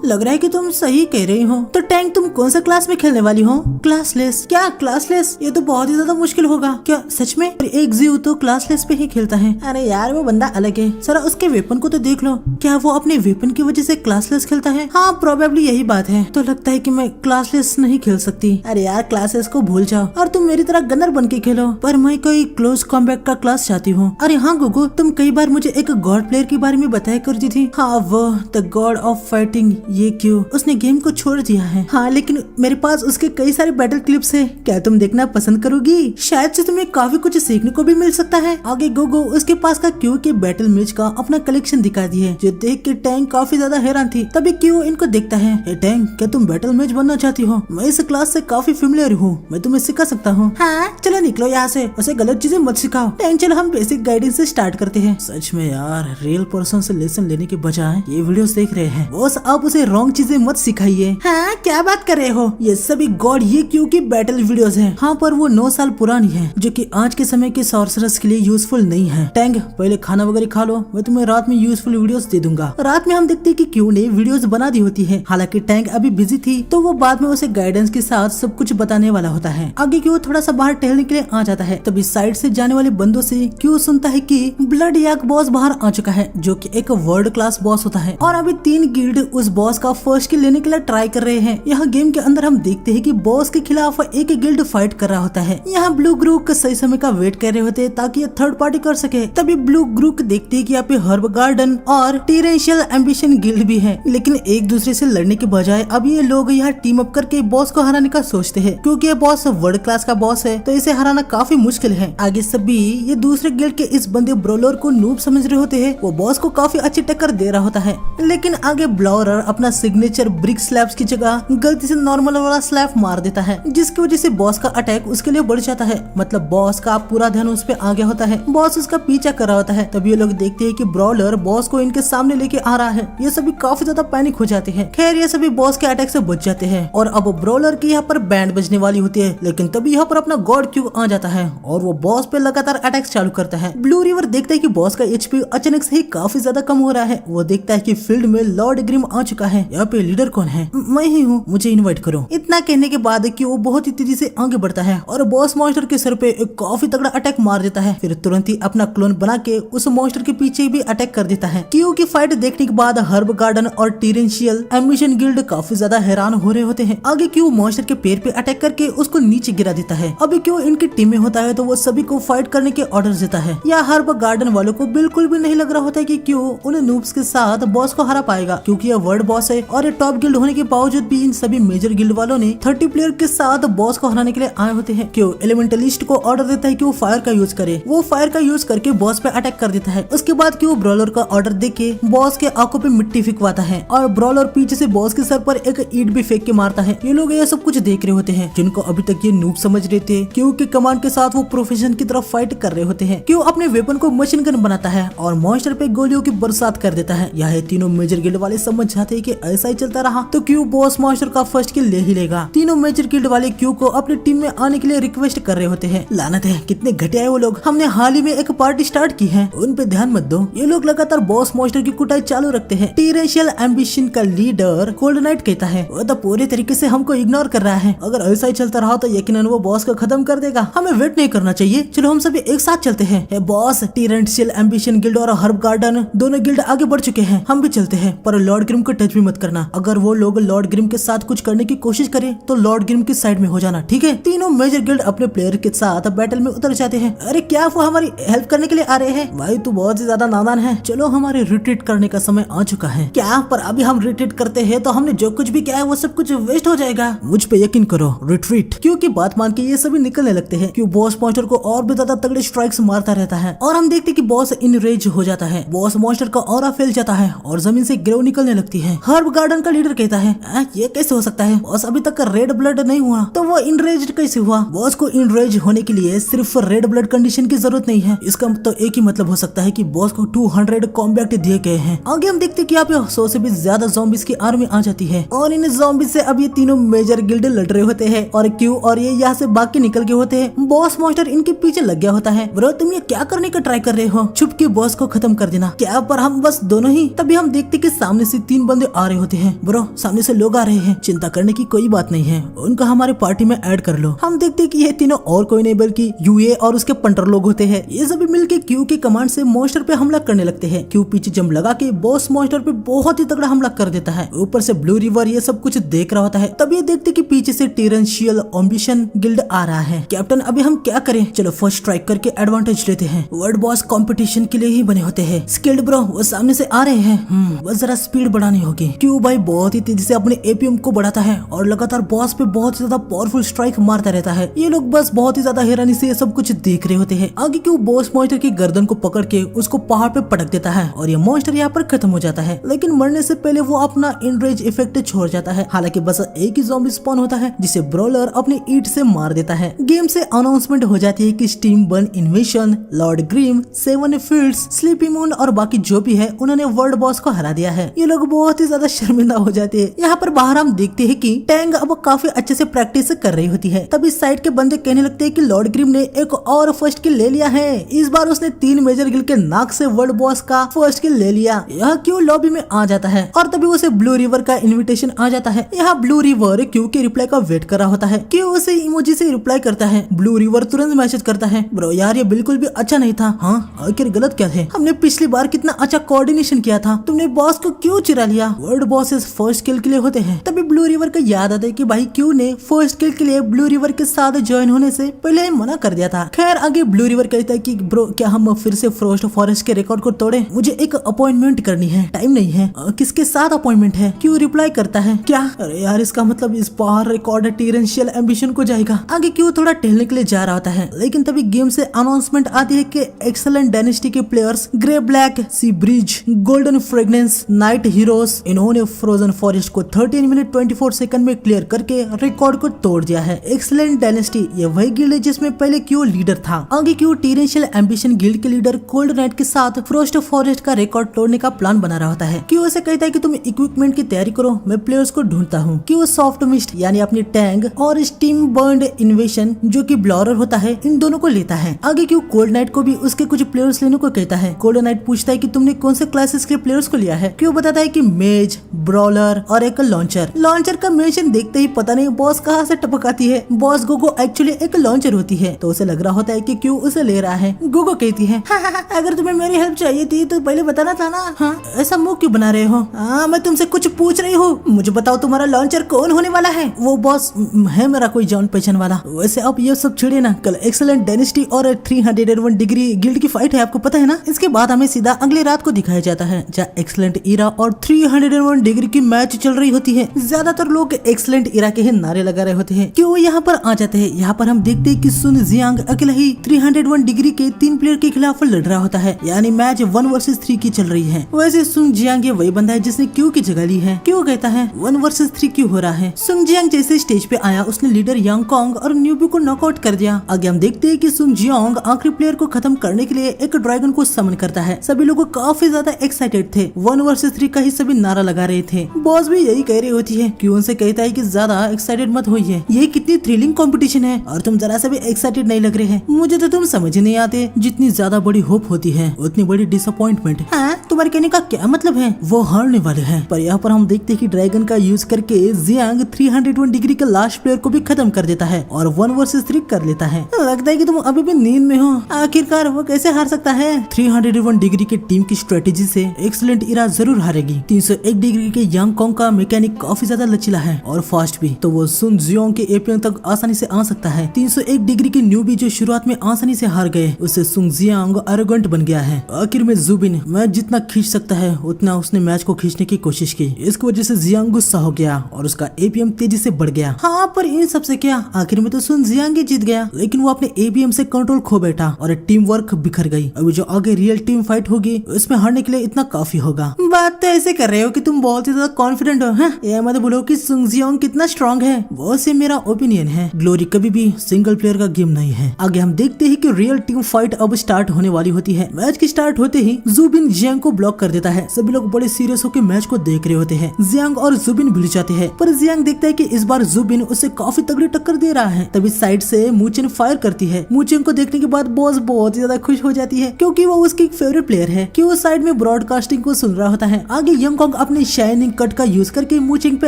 लग रहा है कि तुम सही कह रही हो। तो टैंक, तुम कौन सा क्लास में खेलने वाली हो? क्लासलेस? क्या क्लासलेस? ये तो बहुत ही ज्यादा मुश्किल होगा। क्या सच में? एक जीव तो क्लासलेस पे ही खेलता है। अरे यार, वो बंदा अलग है। जरा उसके वेपन को तो देख लो। क्या वो अपने वेपन की वजह से क्लासलेस खेलता है? हाँ, प्रोबेबली यही बात है। तो लगता है कि मैं क्लासलेस नहीं खेल सकती। अरे यार, क्लासेस को भूल जाओ और तुम मेरी तरह गनर बन के खेलो। पर मैं कोई क्लोज कॉम्बैट का क्लास चाहती हूँ। अरे हाँ गुगु, तुम कई बार मुझे एक गॉड प्लेयर के बारे में बताया करती थी। हाँ, वो द गॉड ऑफ फाइटिंग। ये क्यों? उसने गेम को छोड़ दिया है। हाँ, लेकिन मेरे पास उसके कई सारे बैटल क्लिप्स है। क्या तुम देखना पसंद करोगी? शायद से तुम्हें काफी कुछ सीखने को भी मिल सकता है। आगे गोगो उसके पास का क्यू के बैटल मैच का अपना कलेक्शन दिखा दी है, जो देख के टैंक काफी ज्यादा हैरान थी। तभी क्यू इनको देखता है। ए टैंक, क्या तुम बैटल मैच बनना चाहती हो? मैं इस क्लास से काफी फेमिलियर हूँ, मैं तुम्हें सिखा सकता हूँ। हाँ, चलो निकलो यहाँ से, उसे गलत चीजें मत सिखाओ। टैंक, चलो हम बेसिक गाइडेंस से स्टार्ट करते हैं। सच में यार, रियल पर्सन से लेसन लेने के बजाय ये वीडियोस देख रहे हैं। बॉस, आप उसे रॉन्ग चीजें मत सिखाइए। हाँ, क्या बात कर रहे हो? ये सभी गॉड ये क्यू की बैटल वीडियोस हैं। हाँ, पर वो 9 साल पुरानी है, जो कि आज के समय के सॉर्सरर्स के लिए यूजफुल नहीं है। टैंक, पहले खाना वगैरह खा लो, मैं तुम्हें रात में यूजफुल वीडियोस दे दूंगा। रात में हम देखते हैं कि क्यू ने वीडियोस बना दी होती है। हालांकि टैंक अभी बिजी थी, तो वो बाद में उसे गाइडेंस के साथ सब कुछ बताने वाला होता है। आगे क्यू थोड़ा सा बाहर टहलने के लिए आ जाता है। तभी साइड से जाने वाले बंदों से क्यू सुनता है कि ब्लड याक बॉस बाहर आ चुका है, जो कि एक वर्ल्ड क्लास बॉस होता है। और अभी 3 गिल्ड उस बॉस का फर्स्ट किल लेने के लिए ट्राई कर रहे हैं। यहाँ गेम के अंदर हम देखते हैं कि बॉस के खिलाफ एक गिल्ड फाइट कर रहा होता है। यहाँ ब्लू ग्रुप सही समय का वेट कर रहे होते हैं ताकि ये थर्ड पार्टी कर सके। तभी ब्लू ग्रुप देखते हैं कि यहाँ पे हर्ब गार्डन और टीरेंशियल एम्बिशन गिल्ड भी है, लेकिन एक दूसरे से लड़ने के बजाय अब ये लोग यहाँ टीम अप करके बॉस को हराने का सोचते हैं। क्योंकि ये बॉस वर्ल्ड क्लास का बॉस है, तो इसे हराना काफी मुश्किल है। आगे सभी ये दूसरे गिल्ड के इस बंदे ब्रोलर को नूब समझ रहे होते हैं। वो बॉस को काफी अच्छी टक्कर दे रहा होता है, लेकिन आगे ब्लॉरर अपना सिग्नेचर ब्रिक स्लैब्स की जगह गलती से नॉर्मल वाला स्लैब मार देता है, जिसकी वजह से बॉस का अटैक उसके लिए बढ़ जाता है। मतलब बॉस का पूरा ध्यान उस पे आ गया होता है। बॉस उसका पीछा कर रहा होता है। तभी ये लोग देखते हैं कि ब्रॉलर बॉस को इनके सामने लेके आ रहा है। ये सभी काफी ज्यादा पैनिक हो जाते हैं। खैर, ये सभी बॉस के अटैक से बच जाते हैं और अब ब्रॉलर की यहाँ पर बैंड बजने वाली होती है, लेकिन तभी यहाँ पर अपना गॉड क्यू आ जाता है और वो बॉस पे लगातार अटैक्स चालू करता है। ब्लू रिवर देखता है कि बॉस का एचपी अचानक से ही काफी ज्यादा कम हो रहा है। वो देखता है कि फील्ड में लॉर्ड ग्रिम आ चुका है। यहाँ पे लीडर कौन है? मैं ही हूँ, मुझे इनवाइट करो। इतना कहने के बाद कि वो बहुत ही तेजी से आगे बढ़ता है और बॉस मॉन्स्टर के सर पे एक काफी तगड़ा अटैक मार देता है। फिर तुरंत ही अपना क्लोन बना के उस मॉन्स्टर के पीछे भी अटैक कर देता है। क्यू की फाइट देखने के बाद हर्ब गार्डन और टीरेंशियल एम्बिशन गिल्ड काफी ज्यादा हैरान हो रहे होते हैं। आगे क्यू मॉन्स्टर के पैर पे अटैक करके उसको नीचे गिरा देता है। अभी क्यू इनकी टीम में होता है, तो वो सभी को फाइट करने के ऑर्डर ऑर्डर देता है। या हर्ब गार्डन वालों को बिल्कुल भी नहीं लग रहा होता है कि क्यों उन्हें नूब्स के साथ बॉस को हरा पाएगा, क्योंकि यह वर्ल्ड बॉस है और ये टॉप गिल्ड होने के बावजूद भी इन सभी मेजर गिल्ड वालों ने 30 प्लेयर के साथ बॉस को हराने के लिए आए होते हैं। क्यों एलिमेंटलिस्ट को ऑर्डर देता है कि वो फायर का यूज करे, वो फायर का यूज करके बॉस पे अटैक कर देता है। उसके बाद क्यों ब्रॉलर का ऑर्डर देके बॉस के आंखों पे मिट्टी फेंकवाता है और ब्रॉलर पीछे से बॉस के सर पर एक ईंट भी फेंक के मारता है। ये लोग ये सब कुछ देख रहे होते हैं, जिनको अभी तक ये नूब समझ रहे थे। क्यों के कमांड के साथ वो प्रोफेशन की तरफ फाइट कर रहे होते हैं। क्यों अपने वेपन को मशीन गन बनाता है और मॉन्स्टर पे गोलियों की बरसात कर देता है। यह तीनों मेजर गिल्ड वाले समझ जाते हैं कि ऐसा ही चलता रहा तो क्यों बॉस मॉन्स्टर का फर्स्ट किल ले ही लेगा। तीनों मेजर गिल्ड वाले क्यू को अपनी टीम में आने के लिए रिक्वेस्ट कर रहे होते हैं। लानत है, कितने घटिया है वो लोग। हमने हाल ही में एक पार्टी स्टार्ट की है, उन पे ध्यान मत दो। ये लोग लगातार बॉस मॉन्स्टर की कुटाई चालू रखते हैं। टीरेंशियल एम्बिशन का लीडर कोल्ड नाइट कहता है वो तो पूरे तरीके से हमको इग्नोर कर रहा है। अगर ऐसा ही चलता रहा तो यकीनन वो बॉस को खत्म कर देगा। हमें वेट नहीं करना चाहिए, चलो हम सभी एक साथ चलते हैं। बॉस, टीरेंशियल एम्बिशन गिल्ड और हर्ब गार्डन दोनों गिल्ड आगे बढ़ चुके हैं, हम भी चलते हैं। पर लॉर्ड ग्रिम को टच भी मत करना। अगर वो लोग लॉर्ड ग्रिम के साथ कुछ करने की कोशिश करे तो लॉर्ड ग्रिम की साइड में हो जाना, ठीक है। तीनों मेजर गिल्ड अपने प्लेयर के साथ बैटल में उतर जाते हैं। अरे क्या वो हमारी हेल्प करने के लिए आ रहे हैं? भाई तू बहुत ही ज्यादा नादान है। चलो हमारे रिट्रीट करने का समय आ चुका है। क्या पर अभी हम रिट्रीट करते हैं तो हमने जो कुछ भी किया है वो सब कुछ वेस्ट हो जाएगा। मुझ पे यकीन करो, रिट्रीट। क्योंकि बात मान के ये सभी निकलने लगते हैं। क्यों बॉस मॉन्स्टर को और भी ज्यादा तगड़े स्ट्राइक्स मारता रहता है और हम देखते कि बॉस इनरेज हो जाता है। बॉस मॉन्स्टर का ऑरा फैल जाता है और जमीन से ग्रो निकलने लगती है। हर्ब गार्डन का लीडर कहता है ये कैसे हो सकता है? बॉस अभी तक रेड ब्लड नहीं हुआ तो वो इनरेज कैसे हुआ? बॉस को इनरेज होने के लिए सिर्फ रेड ब्लड कंडीशन की जरूरत नहीं है। इसका तो एक ही मतलब हो सकता है कि बॉस को 200 कॉम्बैट दिए गए हैं। आगे हम देखते कि आप 100 से भी ज्यादा ज़ॉम्बीज की आर्मी आ जाती है और इन ज़ॉम्बीज से अब ये तीनों मेजर गिल्ड लड़ रहे होते हैं और क्यू और ये यहाँ से भाग के निकल गए होते हैं। बॉस मॉन्स्टर इनके पीछे लग गया होता है। ब्रो तुम ये क्या करने का ट्राई कर रहे हो? छुप के बॉस को खत्म कर देना। क्या पर हम बस दोनों ही? तभी हम देखते कि सामने से 3 बंदे आ रहे होते हैं। ब्रो सामने से लोग आ रहे हैं, चिंता करने की कोई बात नहीं है, उनका हमारे पार्टी में ऐड कर लो। हम देखते कि ये तीनों और कोई नहीं बल्कि यूए और उसके पंटर लोग होते हैं। ये सभी मिलके क्यू के कमांड से मॉन्स्टर पे हमला करने लगते हैं। क्यू पीछे जंप लगा के बॉस मॉन्स्टर पे बहुत ही तगड़ा हमला कर देता है। ऊपर से ब्लू रिवर ये सब कुछ देख रहा होता है। तब ये देखते कि पीछे से टीरेंशियल एम्बिशन गिल्ड आ रहा है। कैप्टन अभी हम क्या करें? चलो फर्स्ट स्ट्राइक करके एडवांटेज लेते हैं। वर्ल्ड बॉस कंपटीशन के लिए ही बने होते हैं। स्किल्ड ब्रो वो सामने से आ रहे हैं। बस जरा स्पीड बढ़ानी होगी। क्यू भाई बहुत ही तेजी से अपने एपीएम को बढ़ाता है और लगातार बॉस पे बहुत ज्यादा पावरफुल स्ट्राइक मारता रहता है। ये लोग बस बहुत ही ज्यादा हैरानी से ये सब कुछ देख रहे होते हैं। आगे क्यू बॉस मॉन्स्टर की गर्दन को पकड़ के उसको पहाड़ पे पटक देता है और ये मॉन्स्टर यहाँ पर खत्म हो जाता है। लेकिन मरने से पहले वो अपना इनरेज इफेक्ट छोड़ जाता है। हालांकि बस एक ही ज़ॉम्बी स्पॉन होता है जिसे ब्रॉलर अपनी ईंट से मार देता है। गेम से अनाउंसमेंट हो जाती है कि steam burn invasion, Lord Grim, 7 fields, sleepy moon और बाकी जो भी है उन्होंने वर्ल्ड बॉस को हरा दिया है। ये लोग बहुत ही ज्यादा शर्मिंदा हो जाते हैं। यहाँ पर बाहर हम देखते हैं कि टैंग अब काफी अच्छे से प्रैक्टिस कर रही होती है। तब इस साइड के बंदे कहने लगते हैं कि लॉर्ड ग्रिम ने एक और फर्स्ट किल ले लिया है। इस बार उसने 3 मेजर गिल्ड के नाक से वर्ल्ड बॉस का फर्स्ट किल ले लिया। यह क्यों लॉबी में आ जाता है और तभी उसे ब्लू रिवर का इनविटेशन आ जाता है। यहाँ ब्लू रिवर क्यू के रिप्लाई का वेट कर रहा होता है। क्यू उसे इमोजी से रिप्लाई करता है। ब्लू रिवर तुरंत मैसेज करता है, ब्रो यार ये बिल्कुल भी अच्छा नहीं था। हाँ आखिर गलत क्या थे? हमने पिछली बार कितना अच्छा कोऑर्डिनेशन किया था, तुमने बॉस को क्यों चुरा लिया? वर्ल्ड बॉसेस फर्स्ट किल के लिए होते हैं। तभी ब्लू रिवर को याद आता है कि भाई क्यू ने फर्स्ट किल के लिए ब्लू रिवर के साथ ज्वाइन होने से पहले मना कर दिया था। खैर आगे ब्लू रिवर कहता है कि ब्रो क्या हम फिर से फ्रोस्ट फॉरेस्ट के रिकॉर्ड को तोड़े? मुझे एक अपॉइंटमेंट करनी है, टाइम नहीं है। किसके साथ अपॉइंटमेंट है? क्यू रिप्लाई करता है, क्या? अरे यार इसका मतलब इस बार रिकॉर्ड टीरेंशियल एम्बिशन को जाएगा। आगे क्यू थोड़ा टहलने के लिए जा रहा होता है, लेकिन तभी गेम से अनाउंसमेंट आती है कि एक्सेलेंट डायनेस्टी के players Grey Black, Sea Bridge, Golden Fragrance, Night Heroes इन्होंने फ्रोजन फॉरेस्ट को 13 मिनट 24 सेकंड में क्लियर करके रिकॉर्ड को तोड़ दिया है। एक्सेलेंट डायनेस्टी ये वही गिल्ड है जिसमें पहले क्यू लीडर था। आगे क्यू टीरेंशियल एम्बिशन गिल्ड के लीडर कोल्ड नाइट के साथ फ्रोस्ट फॉरेस्ट का रिकॉर्ड तोड़ने का प्लान बना रहा होता है। क्यू उसे कहता है कि तुम इक्विपमेंट की तैयारी करो, मैं प्लेयर्स को ढूंढता हूँ। क्यू सॉफ्ट मिस्ट यानी अपनी टैंक और स्टीम बर्न्ड इन्वेशन जो कि ब्लॉरर होता है इन दोनों को लेता है। आगे क्यू कोल्ड नाइट को भी उसके कुछ प्लेयर्स लेने को कहता है। कोल्ड नाइट पूछता है कि तुमने कौन से क्लासेस के प्लेयर्स को लिया है? क्यू बताता है कि मेज, ब्रॉलर और एक लॉन्चर। लॉन्चर का मेंशन देखते ही पता नहीं बॉस कहाँ से टपक आती है। बॉस गोगो एक्चुअली एक लॉन्चर होती है तो उसे लग रहा होता है कि क्यू उसे ले रहा है। गोगो कहती है अगर तुम्हें मेरी हेल्प चाहिए थी तो पहले बताना था ना। हाँ ऐसा मुंह क्यों बना रहे हो? हाँ मैं तुमसे कुछ पूछ रही हूँ, मुझे बताओ तुम्हारा लॉन्चर कौन होने वाला है? वो बॉस है मेरा कोई जान पहचान वाला। वैसे अब ये सब छोड़िए ना, कल एक्सेलेंट डायनेस्टी और 3 301 डिग्री गिल्ड की फाइट है, आपको पता है ना। इसके बाद हमें सीधा अगले रात को दिखाया जाता है जहाँ एक्सलेंट इरा और 301 डिग्री की मैच चल रही होती है। ज्यादातर लोग एक्सलेंट इरा के ही नारे लगा रहे होते हैं कि वो यहाँ पर आ जाते हैं। यहाँ पर हम देखते हैं कि सुन जियांग अकेला ही 301 डिग्री के 3 प्लेयर के खिलाफ लड़ रहा होता है, यानी मैच 1 वर्सेस 3 की चल रही है। वैसे सुन जियांग ये वही बंदा है जिसने क्यू की जगह ली है। क्यू कहता है 1 वर्सेस 3 क्यों हो रहा है। सुन जियांग जैसे स्टेज पे आया उसने लीडर यांग कोंग और न्यूबी को नॉकआउट कर दिया। आगे हम देखते हैं कि सुन जियांग आखिरी प्लेयर को खत्म करने के लिए एक ड्रैगन को समन करता है। सभी लोग काफी ज्यादा एक्साइटेड थे, 1 वर्सेस 3 का ही सभी नारा लगा रहे थे। बॉस भी यही कह रही होती है, क्यों उनसे कहता है कि ज्यादा एक्साइटेड मत होइए, ये कितनी थ्रिलिंग कंपटीशन है और तुम जरा सा भी एक्साइटेड नहीं लग रहे हैं। मुझे तो तुम समझ नहीं आते, जितनी ज्यादा बड़ी होप होती है उतनी बड़ी डिसअपॉइंटमेंट। हाँ, तुम्हारे कहने का क्या मतलब है, वो हारने वाले हैं। पर यहाँ पर हम देखते हैं कि ड्रैगन का यूज करके जियांग 301 डिग्री के लास्ट प्लेयर को भी खत्म कर देता है और 1 वर्सेस 3 कर लेता है। लगता है कि तुम अभी भी नींद में हो। आखिरकार वो कैसे हार सकता है। 301 डिग्री की टीम की स्ट्रेटेजी से एक्सलेंट इरा जरूर हारेगी। 301 डिग्री के यांग कोंग का मैकेनिक काफी ज्यादा लचीला है और फास्ट भी, तो वो सुन जियांग के एपीएम तक आसानी से आ सकता है। 301 डिग्री के न्यूबी जो शुरुआत में आसानी से हार गए, उससे सुन जियांग एरोगेंट बन गया है। आखिर में जुबिन मैच जितना खींच सकता है उतना उसने मैच को खींचने की कोशिश की। इसकी वजह से जियांग गुस्सा हो गया और उसका एपीएम तेजी से बढ़ गया। हाँ, पर इन सबसे क्या, आखिर में तो सुन जियांग ही जीत गया, लेकिन वो अपने एपीएम से कंट्रोल खो बैठा और टीम वर्क बिखर गई। अभी जो आगे रियल टीम फाइट होगी उसमें हारने के लिए इतना काफी होगा। बात तो ऐसे कर रहे हो कि तुम बहुत ही ज्यादा कॉन्फिडेंट हो। हाँ? ये मत बोलो कि सुन जियांग कितना स्ट्रॉन्ग है, वो से मेरा ओपिनियन है। ग्लोरी कभी भी सिंगल प्लेयर का गेम नहीं है। आगे हम देखते हैं कि रियल टीम फाइट अब स्टार्ट होने वाली होती है। मैच की स्टार्ट होते ही जुबिन जियांग को ब्लॉक कर देता है। सभी लोग बड़े सीरियस होकर मैच को देख रहे होते हैं। जियांग और जुबिन भिड़ जाते हैं, पर जियांग देखता है कि इस बार जुबिन उसे काफी तगड़ी टक्कर दे रहा है। तभी साइड से मूचेन फायर करती है। मूचेन को देखने के बाद बॉस बहुत ही ज्यादा खुश हो जाती है क्योंकि वो उसकी फेवरेट प्लेयर है कि वो साइड में ब्रॉडकास्टिंग को सुन रहा होता है। आगे यांग कोंग अपने शाइनिंग कट का यूज करके मूचेंग पे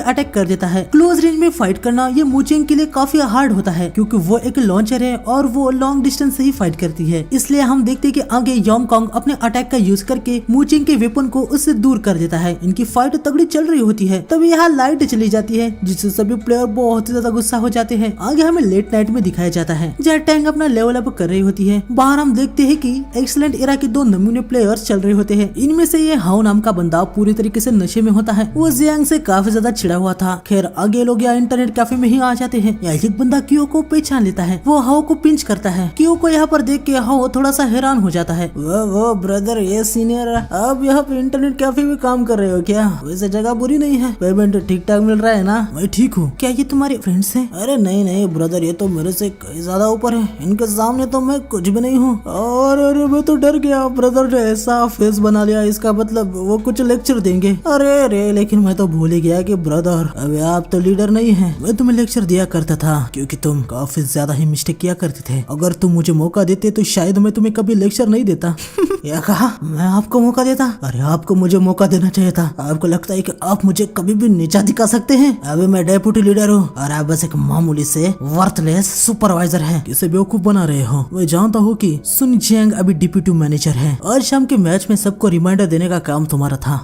अटैक कर देता है। क्लोज रेंज में फाइट करना ये मूचेंग के लिए काफी हार्ड होता है क्योंकि वो एक लॉन्चर है और वो लॉन्ग डिस्टेंस से ही फाइट करती है। इसलिए हम देखते हैं कि आगे यांग कोंग अपने अटैक का यूज करके मूचेंग के वेपन को उससे दूर कर देता है। इनकी फाइट तगड़ी चल रही होती है। तभी यहाँ लाइट चली जाती है जिससे सभी प्लेयर बहुत ही ज्यादा गुस्सा हो जाते हैं। आगे हमें लेट नाइट में दिखाया जाता है जहाँ टैंक अपना लेवल अप कर रही होती है। बाहर हम देखते हैं कि एक्सलेंट इरा के 2 नमूने प्लेयर्स चल रहे होते हैं। इनमें से ये हाउ नाम का बंदा पूरी तरीके से नशे में होता है। वो जियांग से काफी ज्यादा चिड़ा हुआ था। खैर आगे लोग यहाँ इंटरनेट कैफे में ही आ जाते हैं। यहाँ एक बंदा क्यू को पहचान लेता है। वो हाउ को पिंच करता है। क्यू को यहाँ पर देख के हाउ थोड़ा सा हैरान हो जाता है। वो ब्रदर, ये सीनियर, अब यहाँ पे इंटरनेट कैफे में काम कर रहे हो क्या? वैसे जगह बुरी नहीं है, पेमेंट ठीक ठाक मिल रहा है ना? मैं ठीक हूँ। क्या ये तुम्हारे फ्रेंड्स हैं? अरे नहीं नहीं ब्रदर, ये तो मेरे से कई ज्यादा ऊपर है। इनके सामने तो मैं कुछ भी नहीं हूँ। और अरे मैं तो डर गया, ब्रदर ने ऐसा फेस बना लिया, इसका मतलब वो कुछ लेक्चर देंगे। अरे रे, लेकिन मैं तो भूल ही गया कि ब्रदर अबे आप तो लीडर नहीं है। मैं तुम्हें लेक्चर दिया करता था क्योंकि तुम काफी ज्यादा ही मिस्टेक किया करते थे। अगर तुम मुझे मौका देते तो शायद मैं तुम्हें कभी लेक्चर नहीं देता। क्या कहा? मैं आपको मौका देता? अरे आपको मुझे मौका देना चाहिए था। आपको लगता है कि आप मुझे कभी भी नीचा दिखा सकते हैं? अभी मैं डेप्यूटी लीडर हूँ और आप बस एक मामूली से वर्थलेस सुपरवाइजर हैं। किसे बेवकूफ बना रहे हो? मैं जानता हूँ कि सुन जियांग अभी डिप्यूटी मैनेजर है। आज शाम के मैच में सबको रिमाइंडर देने का काम तुम्हारा था।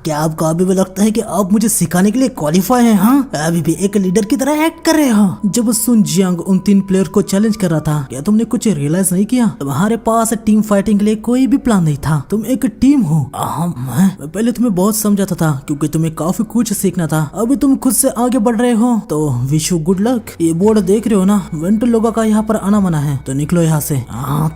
क्या आपको अभी भी लगता है कि आप मुझे सिखाने के लिए क्वालिफाई हैं? हाँ, अभी भी एक लीडर की तरह एक्ट कर रहे हो। जब सुन जियांग उन 3 प्लेयर को चैलेंज कर रहा था, क्या तुमने कुछ रियलाइज नहीं किया? तुम्हारे पास टीम फाइटिंग के लिए कोई भी प्लान नहीं था। तुम एक टीम हो। मैं पहले तुम्हें बहुत समझाता था क्योंकि तुम्हें काफी कुछ सीखना था। अभी तुम खुद से आगे बढ़ रहे हो तो विश यू गुड लक। ये बोर्ड देख रहे हो ना, वेंटल लोगों का यहाँ पर आना मना है, तो निकलो यहाँ से।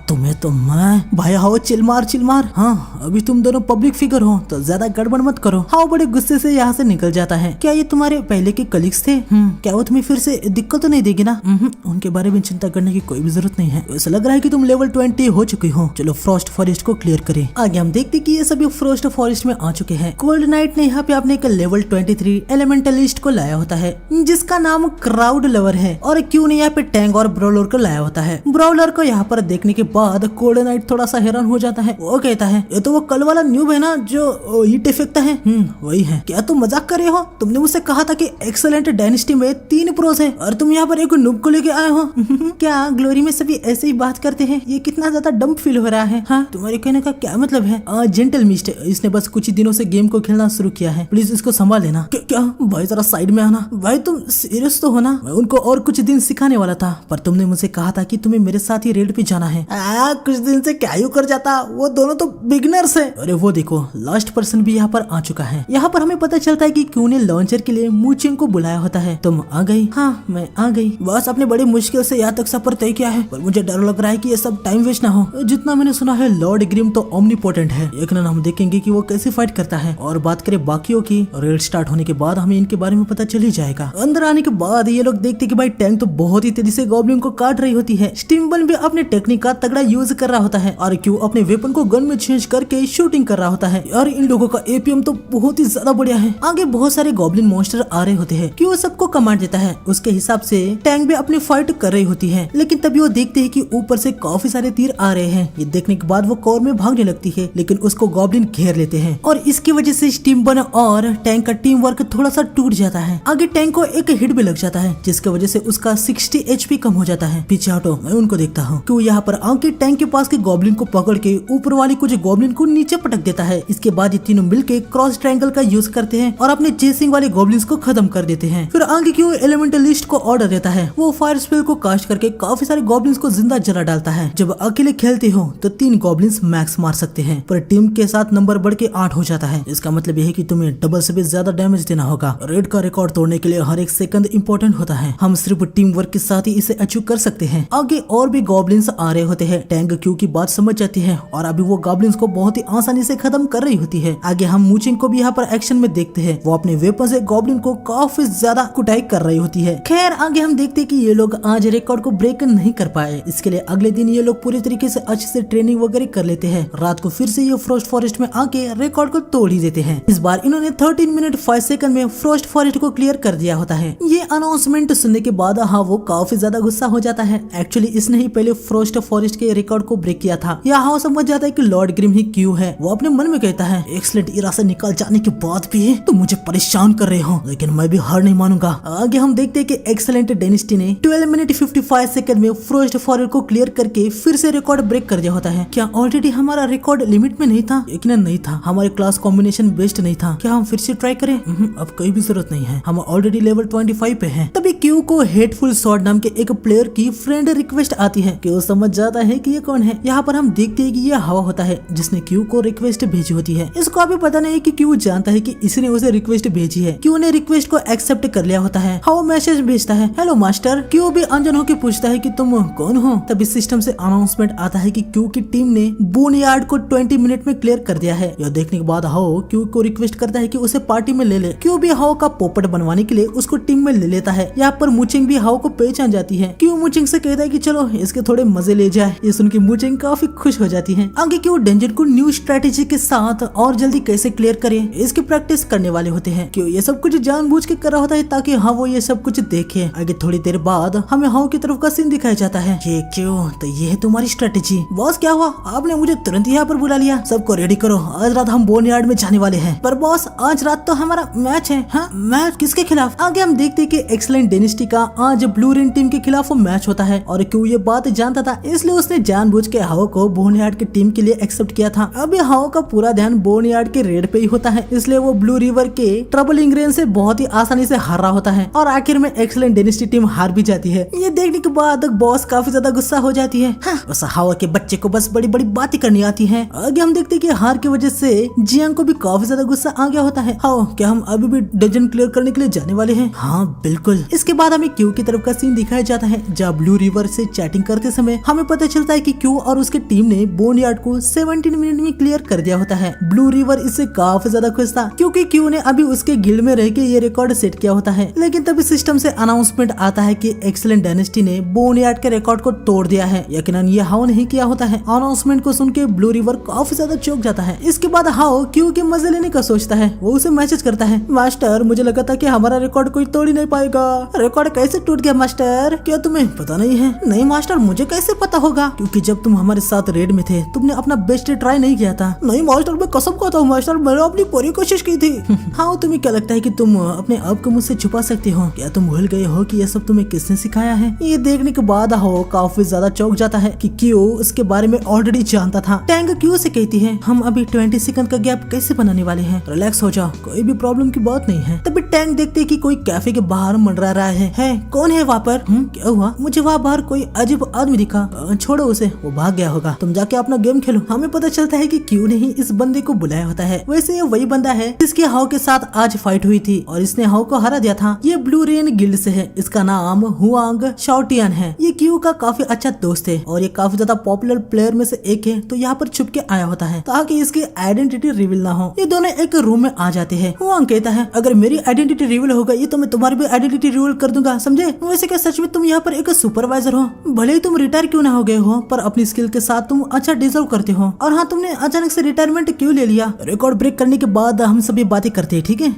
तुम्हें तो मैं भाई हाओ चिल मार। हाँ, अभी तुम दोनों पब्लिक फिगर हो तो ज्यादा गड़बड़ मत करो। हाओ बड़े गुस्से से यहाँ से निकल जाता है। क्या ये तुम्हारे पहले के कलीग्स थे? क्या वो तुम्हें फिर से दिक्कत तो नहीं देगी ना? उनके बारे में चिंता करने की कोई भी जरूरत नहीं है। ऐसा लग रहा है कि तुम लेवल 20 हो चुकी हो। चलो फ्रॉस्ट फॉरेस्ट को क्लियर करें। आगे हम देखते कि ये सभी फ्रॉस्ट फॉरेस्ट में आ चुके हैं। कोल्ड नाइट ने यहाँ पे अपने एक लेवल 23 एलिमेंटलिस्ट को लाया होता है जिसका नाम क्राउड लवर है और क्यू ने यहाँ पे टैंक और ब्राउलर को लाया होता है। ब्राउलर को यहाँ पर देखने के बाद कोल्ड नाइट थोड़ा सा हैरान हो जाता है। वो कहता है ये तो वो कल वाला न्यूब है ना जो हीट फेंकता है। वही है। क्या तुम मजाक कर रहे हो? तुमने मुझसे कहा था कि एक्सेलेंट डायनेस्टी में 3 प्रोस है और तुम यहाँ पर एक नुब को लेके आए हो। क्या ग्लोरी में सभी ऐसे ही बात करते हैं? ये कितना ज्यादा डम फील हो रहा है। हाँ, तुम्हारे कहने का क्या मतलब है? जेंटल मिस्ट, इसने बस कुछ ही दिनों से गेम को खेलना शुरू किया है, प्लीज इसको संभाल लेना। क्या भाई जरा साइड में आना। भाई तुम सीरियस तो हो ना? मैं उनको और कुछ दिन सिखाने वाला था पर तुमने मुझसे कहा था कि तुम्हें मेरे साथ ही रेड पे जाना है। कुछ दिन से क्या यू कर जाता, वो दोनों तो बिगनर्स है। अरे वो देखो लास्ट पर्सन भी यहाँ पर आ चुका है। यहाँ पर हमें पता चलता है कि क्यू ने लॉन्चर के लिए मूचिंग को बुलाया होता है। तुम आ गई? हाँ मैं आ गई। बस अपने बड़ी मुश्किल से यहाँ तक सफर तय किया है, पर मुझे डर लग रहा है कि ये सब टाइम वेस्ट ना हो। जितना मैंने सुना है लॉर्ड ग्रिम तो ओमनीपोटेंट है। एक दिन हम देखेंगे कि वो कैसे फाइट करता है। और बात करें बाकियों की, रेड स्टार्ट होने के बाद हमें इनके बारे में पता चल ही जाएगा। अंदर आने के बाद ये लोग देखते कि भाई टैंक तो बहुत ही तेजी से गॉब्लिन को काट रही होती है। स्टिम्बल भी अपने टेक्निक का तगड़ा यूज कर रहा होता है और क्यू अपने वेपन को गन में चेंज करके शूटिंग कर रहा होता है। यार इन लोगों का एपीएम तो बहुत ही ज्यादा बढ़िया है। आगे बहुत सारे गॉब्लिन मॉन्स्टर आ रहे होते हैं। क्यू सबको कमांड देता है, उसके हिसाब से टैंक भी अपनी फाइट कर रही होती है। लेकिन तभी वो देखते हैं कि ऊपर से काफी सारे तीर आ रहे हैं। ये देखने के बाद वो कोर में भागने लगती है, लेकिन उसको गॉब्लिन घेर लेते हैं और इसकी वजह से स्टिम्बल और टैंक का टीम वर्क थोड़ा सा टूट जाता है। आगे टैंक को एक हिट भी लग जाता है, जिसकी वजह से उसका 60 एचपी कम हो जाता है। पीछे हटो, मैं उनको देखता हूँ। क्यों यहाँ पर आके टैंक के पास के गॉब्लिन को पकड़ के ऊपर वाली कुछ गॉब्लिन को नीचे पटक देता है। इसके बाद ये तीनों मिलके क्रॉस ट्रायंगल का यूज करते हैं और अपने चेसिंग वाले गॉब्लिन्स को खत्म कर देते हैं। फिर आगे क्यों एलिमेंटलिस्ट को ऑर्डर देता है, वो फायर स्पेल को कास्ट करके काफी सारे गॉब्लिन्स को जिंदा जला डालता है। जब अकेले खेलते हो तो 3 गॉब्लिन्स मैक्स मार सकते हैं, पर टीम के साथ नंबर बढ़ के 8 हो जाता है। इसका मतलब यह है कि तुम्हें डबल से भी ज्यादा डैमेज देना होगा। रेड का रिकॉर्ड तोड़ने के लिए हर एक सेकंड इंपॉर्टेंट होता है। हम सिर्फ टीम वर्क के साथ ही इसे अचीव कर सकते हैं। आगे और भी गॉब्लिन्स आ रहे होते हैं। टैंक क्यू की बात समझ जाती है और अभी वो गॉब्लिन्स को बहुत ही आसानी से खत्म कर रही होती है। आगे हम मूचिंग को भी यहाँ पर एक्शन में देखते हैं। वो अपने वेपन से गॉब्लिन को काफी ज्यादा कुटाई कर रही होती है। खैर आगे हम देखते हैं कि ये लोग आज रिकॉर्ड को ब्रेक नहीं कर पाए। इसके लिए अगले दिन ये लोग पूरी तरीके से अच्छे से ट्रेनिंग वगैरह कर लेते हैं। रात को फिर से ये फ्रोस्ट फॉरेस्ट में आके रिकॉर्ड को तोड़ ही देते हैं। इस बार इन्होंने 13 मिनट 5 सेकंड में फ्रोस्ट फॉरेस्ट को क्लियर कर दिया होता है। ये अनाउंसमेंट सुनने के बाद हाँ वो काफी ज्यादा गुस्सा हो जाता है। एक्चुअली इसने ही पहले फ्रोस्ट फॉरेस्ट के रिकॉर्ड को ब्रेक किया था। यह हाँ समझ जाता है कि लॉर्ड ग्रिम ही क्यू है। वो अपने मन में कहता है एक्सीलेंट इरा से निकाल जाने के बाद भी तुम मुझे परेशान कर रहे हो, लेकिन मैं भी हार नहीं मानूंगा। आगे हम देखते हैं कि एक्सीलेंट डेनिस्टी ने 12 मिनट 55 सेकंड में फ्रोस्ट फॉरेस्ट को क्लियर करके फिर से रिकॉर्ड ब्रेक कर दिया होता है। क्या ऑलरेडी हमारा रिकॉर्ड लिमिट में नहीं था? यकीनन नहीं था। हमारे क्लास कॉम्बिनेशन बेस्ट नहीं था। क्या हम फिर से ट्राई करें? अब कोई भी जरूरत नहीं है, हम ऑलरेडी लेवल 25 पे हैं। तभी क्यू को हेटफुल शॉट नाम के एक प्लेयर की फ्रेंड रिक्वेस्ट आती है। क्यू समझ जाता है कि ये कौन है। यहाँ पर हम देखते हैं कि ये हवा होता है जिसने क्यू को रिक्वेस्ट भेजी होती है। इसको अभी पता नहीं कि क्यू जानता है कि इसने उसे रिक्वेस्ट भेजी है। क्यू ने रिक्वेस्ट को एक्सेप्ट कर लिया होता है। हवा मैसेज भेजता है, हेलो मास्टर। क्यू भी अनजान होकर पूछता है कि तुम कौन हो। तभी सिस्टम से अनाउंसमेंट आता है कि क्यू की टीम ने बोनयार्ड को 20 मिनट में क्लियर कर दिया है। यह देखने के बाद हाओ क्यू को रिक्वेस्ट करता है कि उसे पार्टी में ले ले। क्यू भी हाओ का पोपट बनवाने के लिए उसको टीम में ले लेता है। यहाँ पर मुचिंग भी हाओ को पहचान जाती है। क्यू मुचिंग से कहता है कि चलो इसके थोड़े मजे ले जाए। ये सुन के मुचिंग काफी खुश हो जाती है। आगे क्यू डेंजर को न्यू स्ट्रेटेजी के साथ और जल्दी कैसे क्लियर करे इसकी प्रैक्टिस करने वाले होते हैं। क्यू ये सब कुछ जानबूझ के कर रहा होता है ताकि हाँ वो ये सब कुछ देखे। आगे थोड़ी देर बाद हमें हाओ की तरफ का सीन दिखाया जाता है। ये क्यों? तो ये है तुम्हारी स्ट्रेटेजी। बॉस क्या हुआ, आपने मुझे तुरंत यहाँ पर बुला लिया। सबको रेडी करो, आज रात हम बोनयार्ड में जाने वाले हैं। पर बॉस आज रात तो हमारा मैच है। हाँ मैच किसके खिलाफ? आगे हम देखते हैं कि एक्सीलेंट डेनिस्टी का आज ब्लू रिन टीम के खिलाफ मैच होता है और क्यों ये बात जानता था इसलिए उसने जानबूझ के हाओ को बोनयार्ड की टीम के लिए एक्सेप्ट किया था। अभी हाओ का पूरा ध्यान बोनयार्ड के रेड पे ही होता है, इसलिए वो ब्लू रिवर के ट्रबलिंग रेन से बहुत ही आसानी से हार रहा होता है और आखिर में एक्सीलेंट डेनिस्टी टीम हार भी जाती है। ये देखने के बाद बॉस काफी ज्यादा गुस्सा हो जाती है। बस हाओ के बच्चे को बस बड़ी बड़ी बातें करनी आती है। आगे हम देखते हैं कि हार की वजह से जियांग को भी काफी ज्यादा गुस्सा आ गया होता है। हाओ क्या हम अभी भी डंजन क्लियर करने के लिए जाने वाले हैं? हाँ बिल्कुल। इसके बाद हमें क्यू की तरफ का सीन दिखाया जाता है जहाँ ब्लू रिवर से चैटिंग करते समय हमें पता चलता है कि क्यू और उसके टीम ने बोनयार्ड को 17 मिनट में क्लियर कर दिया होता है। ब्लू रिवर इससे काफी ज्यादा खुश था क्योंकि क्यू ने अभी उसके गिल्ड में रह के ये रिकॉर्ड सेट किया होता है। लेकिन तभी सिस्टम से अनाउंसमेंट आता है कि एक्सीलेंट डायनेस्टी ने बोनयार्ड के रिकॉर्ड को तोड़ दिया है। यकीनन ये हाओ नहीं किया होता है। अनाउंसमेंट को सुन के ब्लू रिवर काफी ज्यादा चौंक जाता है। इसके बाद हाओ क्यू के मजे लेने का सोचता है। वो उसे मैसेज करता है, मास्टर मुझे लगा था कि हमारा रिकॉर्ड कोई तोड़ ही नहीं पाएगा। रिकॉर्ड कैसे टूट गया मास्टर? क्या तुम्हें पता नहीं है? नहीं मास्टर मुझे कैसे पता होगा, क्योंकि जब तुम हमारे साथ रेड में थे तुमने अपना बेस्ट ट्राई नहीं किया था। नहीं मास्टर मैं कसम खाता हूँ मास्टर, मैंने अपनी पूरी कोशिश की थी। हाँ तुम्हें क्या लगता है कि तुम अपने आप को मुझसे छुपा सकते हो? क्या तुम भूल गए हो कि ये सब तुम्हें किसने सिखाया है? ये देखने के बाद हो काफी ज्यादा चौंक जाता है कि क्यू उसके बारे में ऑलरेडी जानता था। टैंग क्यू से कहती है, हम अभी 20 सेकंड का गैप कैसे बनाने वाले हैं? रिलैक्स हो जाओ, कोई भी प्रॉब्लम की बात नहीं है। तभी टैंग देखते कि कोई कैफे के बाहर मंडरा रहा है। कौन है वहाँ पर? क्या हुआ? मुझे वहाँ बाहर कोई अजीब आदमी दिखा। छोड़ो उसे, वो भाग गया होगा, तुम जाके अपना गेम खेलो। हमें पता चलता है कि क्यों नहीं इस बंदे को बुलाया होता है। वैसे ये वही बंदा है जिसके हाउ के साथ आज फाइट हुई थी और इसने हाउ को हरा दिया था। ये ब्लू रेन गिल्ड से है, इसका नाम हुआंग शाओटियन है। ये क्यू का काफी अच्छा दोस्त है और ये काफी ज्यादा पॉपुलर प्लेयर में से एक है, तो यहाँ पर छुप के आया होता है ताकि इसकी आइडेंटिटी रिवील ना हो। ये दोनों एक रूम में आ जाते हैं। हुआंग कहता है अगर मेरी आइडेंटिटी रिवील हो गई तो मैं तुम्हारी भी आइडेंटिटी रिवील कर दूंगा, समझे? वैसे क्या सच में तुम यहाँ पर एक सुपरवाइजर हो? भले ही तुम रिटायर क्यों ना हो गए हो, पर अपनी स्किल के साथ तुम अच्छा डिजर्व करते हो। और हाँ, तुमने अचानक से रिटायरमेंट क्यों ले लिया? रिकॉर्ड ब्रेक करने के बाद हम सभी बातें करते हैं, ठीक है?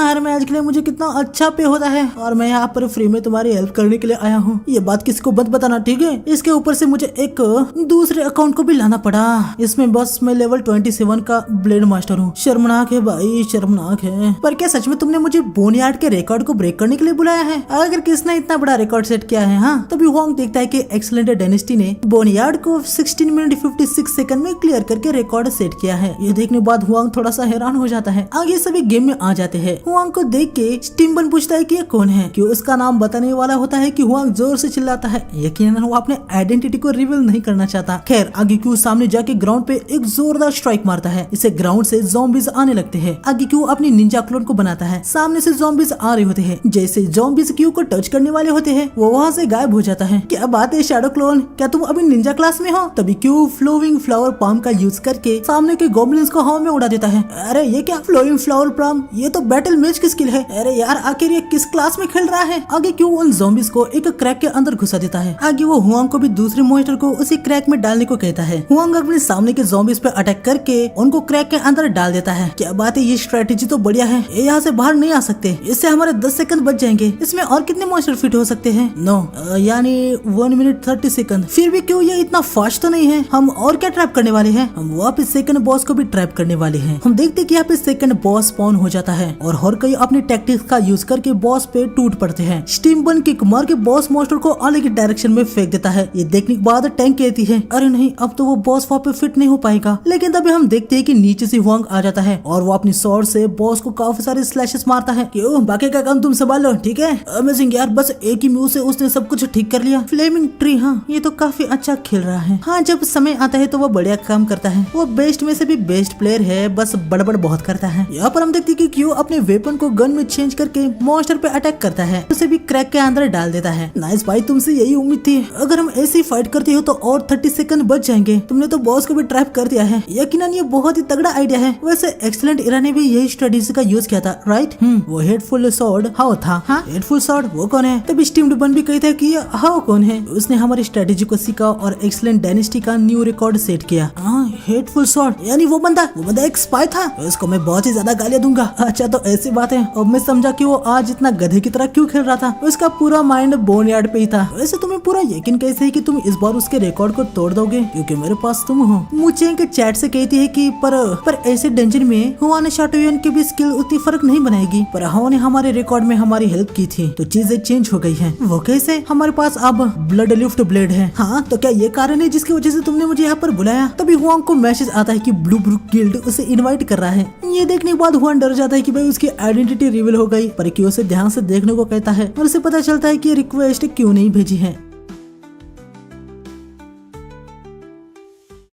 हर मैच के लिए मुझे कितना अच्छा पे होता है और मैं यहाँ पर फ्री में तुम्हारी हेल्प करने के लिए आया हूँ। ये बात किसी को मत बताना, ठीक है? इसके ऊपर से मुझे एक दूसरे अकाउंट को भी लाना पड़ा। इसमें बस मैं लेवल 27 का ब्लेड मास्टर हूँ। शर्मनाक है भाई, शर्मनाक है। पर क्या सच में तुमने मुझे बोनयार्ड के रिकॉर्ड को ब्रेक करने के लिए बुलाया है? अगर किसने इतना बड़ा रिकॉर्ड सेट किया है, हाँ, तभी हुआंग देखता है कि एक्सीलेंट डायनेस्टी ने बोनयार्ड को 16 मिनट 56 सेकंड में क्लियर करके रिकॉर्ड सेट किया है। ये देखने के बाद हुआंग थोड़ा सा हैरान हो जाता है। आगे सभी गेम में आ जाते हैं। हुआंग को देख के स्टिम्बन पूछता है कि ये कौन है। क्यों उसका नाम बताने वाला होता है कि हुआंग जोर से चिल्लाता है। यकीनन वो अपने आइडेंटिटी को रिवील नहीं करना चाहता। खैर, आगे क्यों सामने जाके ग्राउंड पे एक जोरदार स्ट्राइक मारता है। इसे ग्राउंड से ज़ॉम्बीज आने लगते हैं। आगे क्यों अपनी निंजा क्लोन को बनाता है। सामने से ज़ॉम्बीज आ रहे होते हैं। जैसे ज़ॉम्बीज क्यों को टच करने वाले होते हैं, वो वहाँ से गायब हो जाता है। क्या बात है शैडो क्लोन, क्या तुम अभी निंजा क्लास में हो? तभी क्यों फ्लोइंग फ्लावर पाम का यूज करके सामने के गॉब्लिन्स को हवा में उड़ा देता है। अरे ये क्या फ्लोइंग फ्लावर पाम, ये तो बैटल मैच की स्किल है। अरे यार, आखिर ये किस क्लास में खेल रहा है? आगे क्यों उन ज़ॉम्बीज को एक क्रैक के अंदर घुसा देता है। आगे वो हुआंग को भी दूसरे मॉन्स्टर को उसी क्रैक में डालने को कहता है। हुआंग अपने सामने के ज़ॉम्बीज पे अटैक करके उनको क्रैक के अंदर डाल देता है। क्या बात है, ये स्ट्रेटेजी तो बढ़िया है। ये यहाँ से बाहर नहीं आ सकते, इससे हमारे 10 सेकंड बच जाएंगे। इसमें और कितने मॉन्स्टर फिट हो सकते हैं? नो, यानी 1 मिनट 30 सेकंड। फिर भी क्यों ये इतना फास्ट तो नहीं है। हम और क्या ट्रैप करने वाले हैं? हम वापस सेकंड बॉस को भी ट्रैप करने वाले हैं। हम देखते कि यहाँ पे सेकंड बॉस स्पॉन हो जाता है और हर कोई अपनी टैक्टिक्स का यूज करके बॉस पे टूट पड़ते हैं। स्टिम्बन किक मार के बॉस मॉन्स्टर को अलग डायरेक्शन में फेंक देता है। ये देखने के बाद टैंक कहती है अरे नहीं, अब तो वो बॉस वहाँ पे फिट नहीं हो पाएगा। लेकिन तभी हम देखते हैं कि नीचे से हुआंग आ जाता है और वो अपनी स्वॉर्ड से बॉस को काफी सारे स्लैशेस मारता है। क्यों, बाकी का काम तुम संभाल लो, ठीक है? अमेजिंग यार, बस एक ही मूव से उसने सब कुछ ठीक कर लिया। फ्लेमिंग ट्री, हाँ, ये तो काफी अच्छा खेल रहा है। हाँ, जब समय आता है तो वो बढ़िया काम करता है। वो बेस्ट में से भी बेस्ट प्लेयर है, बस बड़बड़ बहुत करता है। यहाँ पर हम देखते हैं कि क्यों अपने वेपन को गन में चेंज करके मॉन्स्टर पे अटैक करता है, उसे भी क्रैक के अंदर डाल देता है। नाइस भाई, तुमसे यही उम्मीद थी। अगर हम ऐसे फाइट करते हो तो और 30 सेकंड बच जाएंगे। तुमने तो बॉस को भी ट्रैप कर दिया है। यकीनन ये बहुत ही तगड़ा आइडिया है। वैसे एक्सीलेंट इरा ने भी यही स्ट्रेटेजी का यूज किया था, राइट? वो हेडफुल सॉर्ड हाउ था। हाँ, हेडफुल सॉर्ड वो कौन है? तभी स्टीम्ड बन भी कहता है कि हाउ कौन है। उसने हमारी स्ट्रेटेजी को सीखा और एक्सीलेंट डायनेस्टी का न्यू रिकॉर्ड सेट किया। हेडफुल सॉर्ड यानी वो बंदा एक स्पाई था। उसको मैं बहुत ही ज्यादा गालियां दूंगा। अच्छा, तो ऐसी बात है। अब मैं समझा कि वो आज इतना गधे की तरह क्यों खेल रहा था। उसका पूरा माइंड बोनयार्ड पे ही था। वैसे तुम्हें पूरा यकीन कैसे है कि तुम इस बार उसके रिकॉर्ड को तोड़ दोगे? क्योंकि मेरे पास तुम हो। मुझे के चैट से कहती है कि पर ऐसे डेंजर में हुआंग शाओटियन की भी स्किल उतनी फर्क नहीं बनाएगी। पर हुआंग ने हमारे रिकॉर्ड में हमारी हेल्प की थी तो चीजें चेंज हो गई है। वो कैसे? हमारे पास अब ब्लड लिफ्ट ब्लेड है। हाँ, तो क्या ये कारण है जिसकी वजह से तुमने मुझे यहाँ पर बुलाया? तभी हुआंग को मैसेज आता है कि ब्लू ब्रुक गिल्ड उसे इनवाइट कर रहा है। ये देखने के बाद हुआंग डर जाता है कि भाई उसकी आइडेंटिटी रिवील हो गई। पर क्यों उसे ध्यान से देखने को कहता है और उसे पता चलता है कि रिक्वेस्ट क्यों नहीं भेजी है।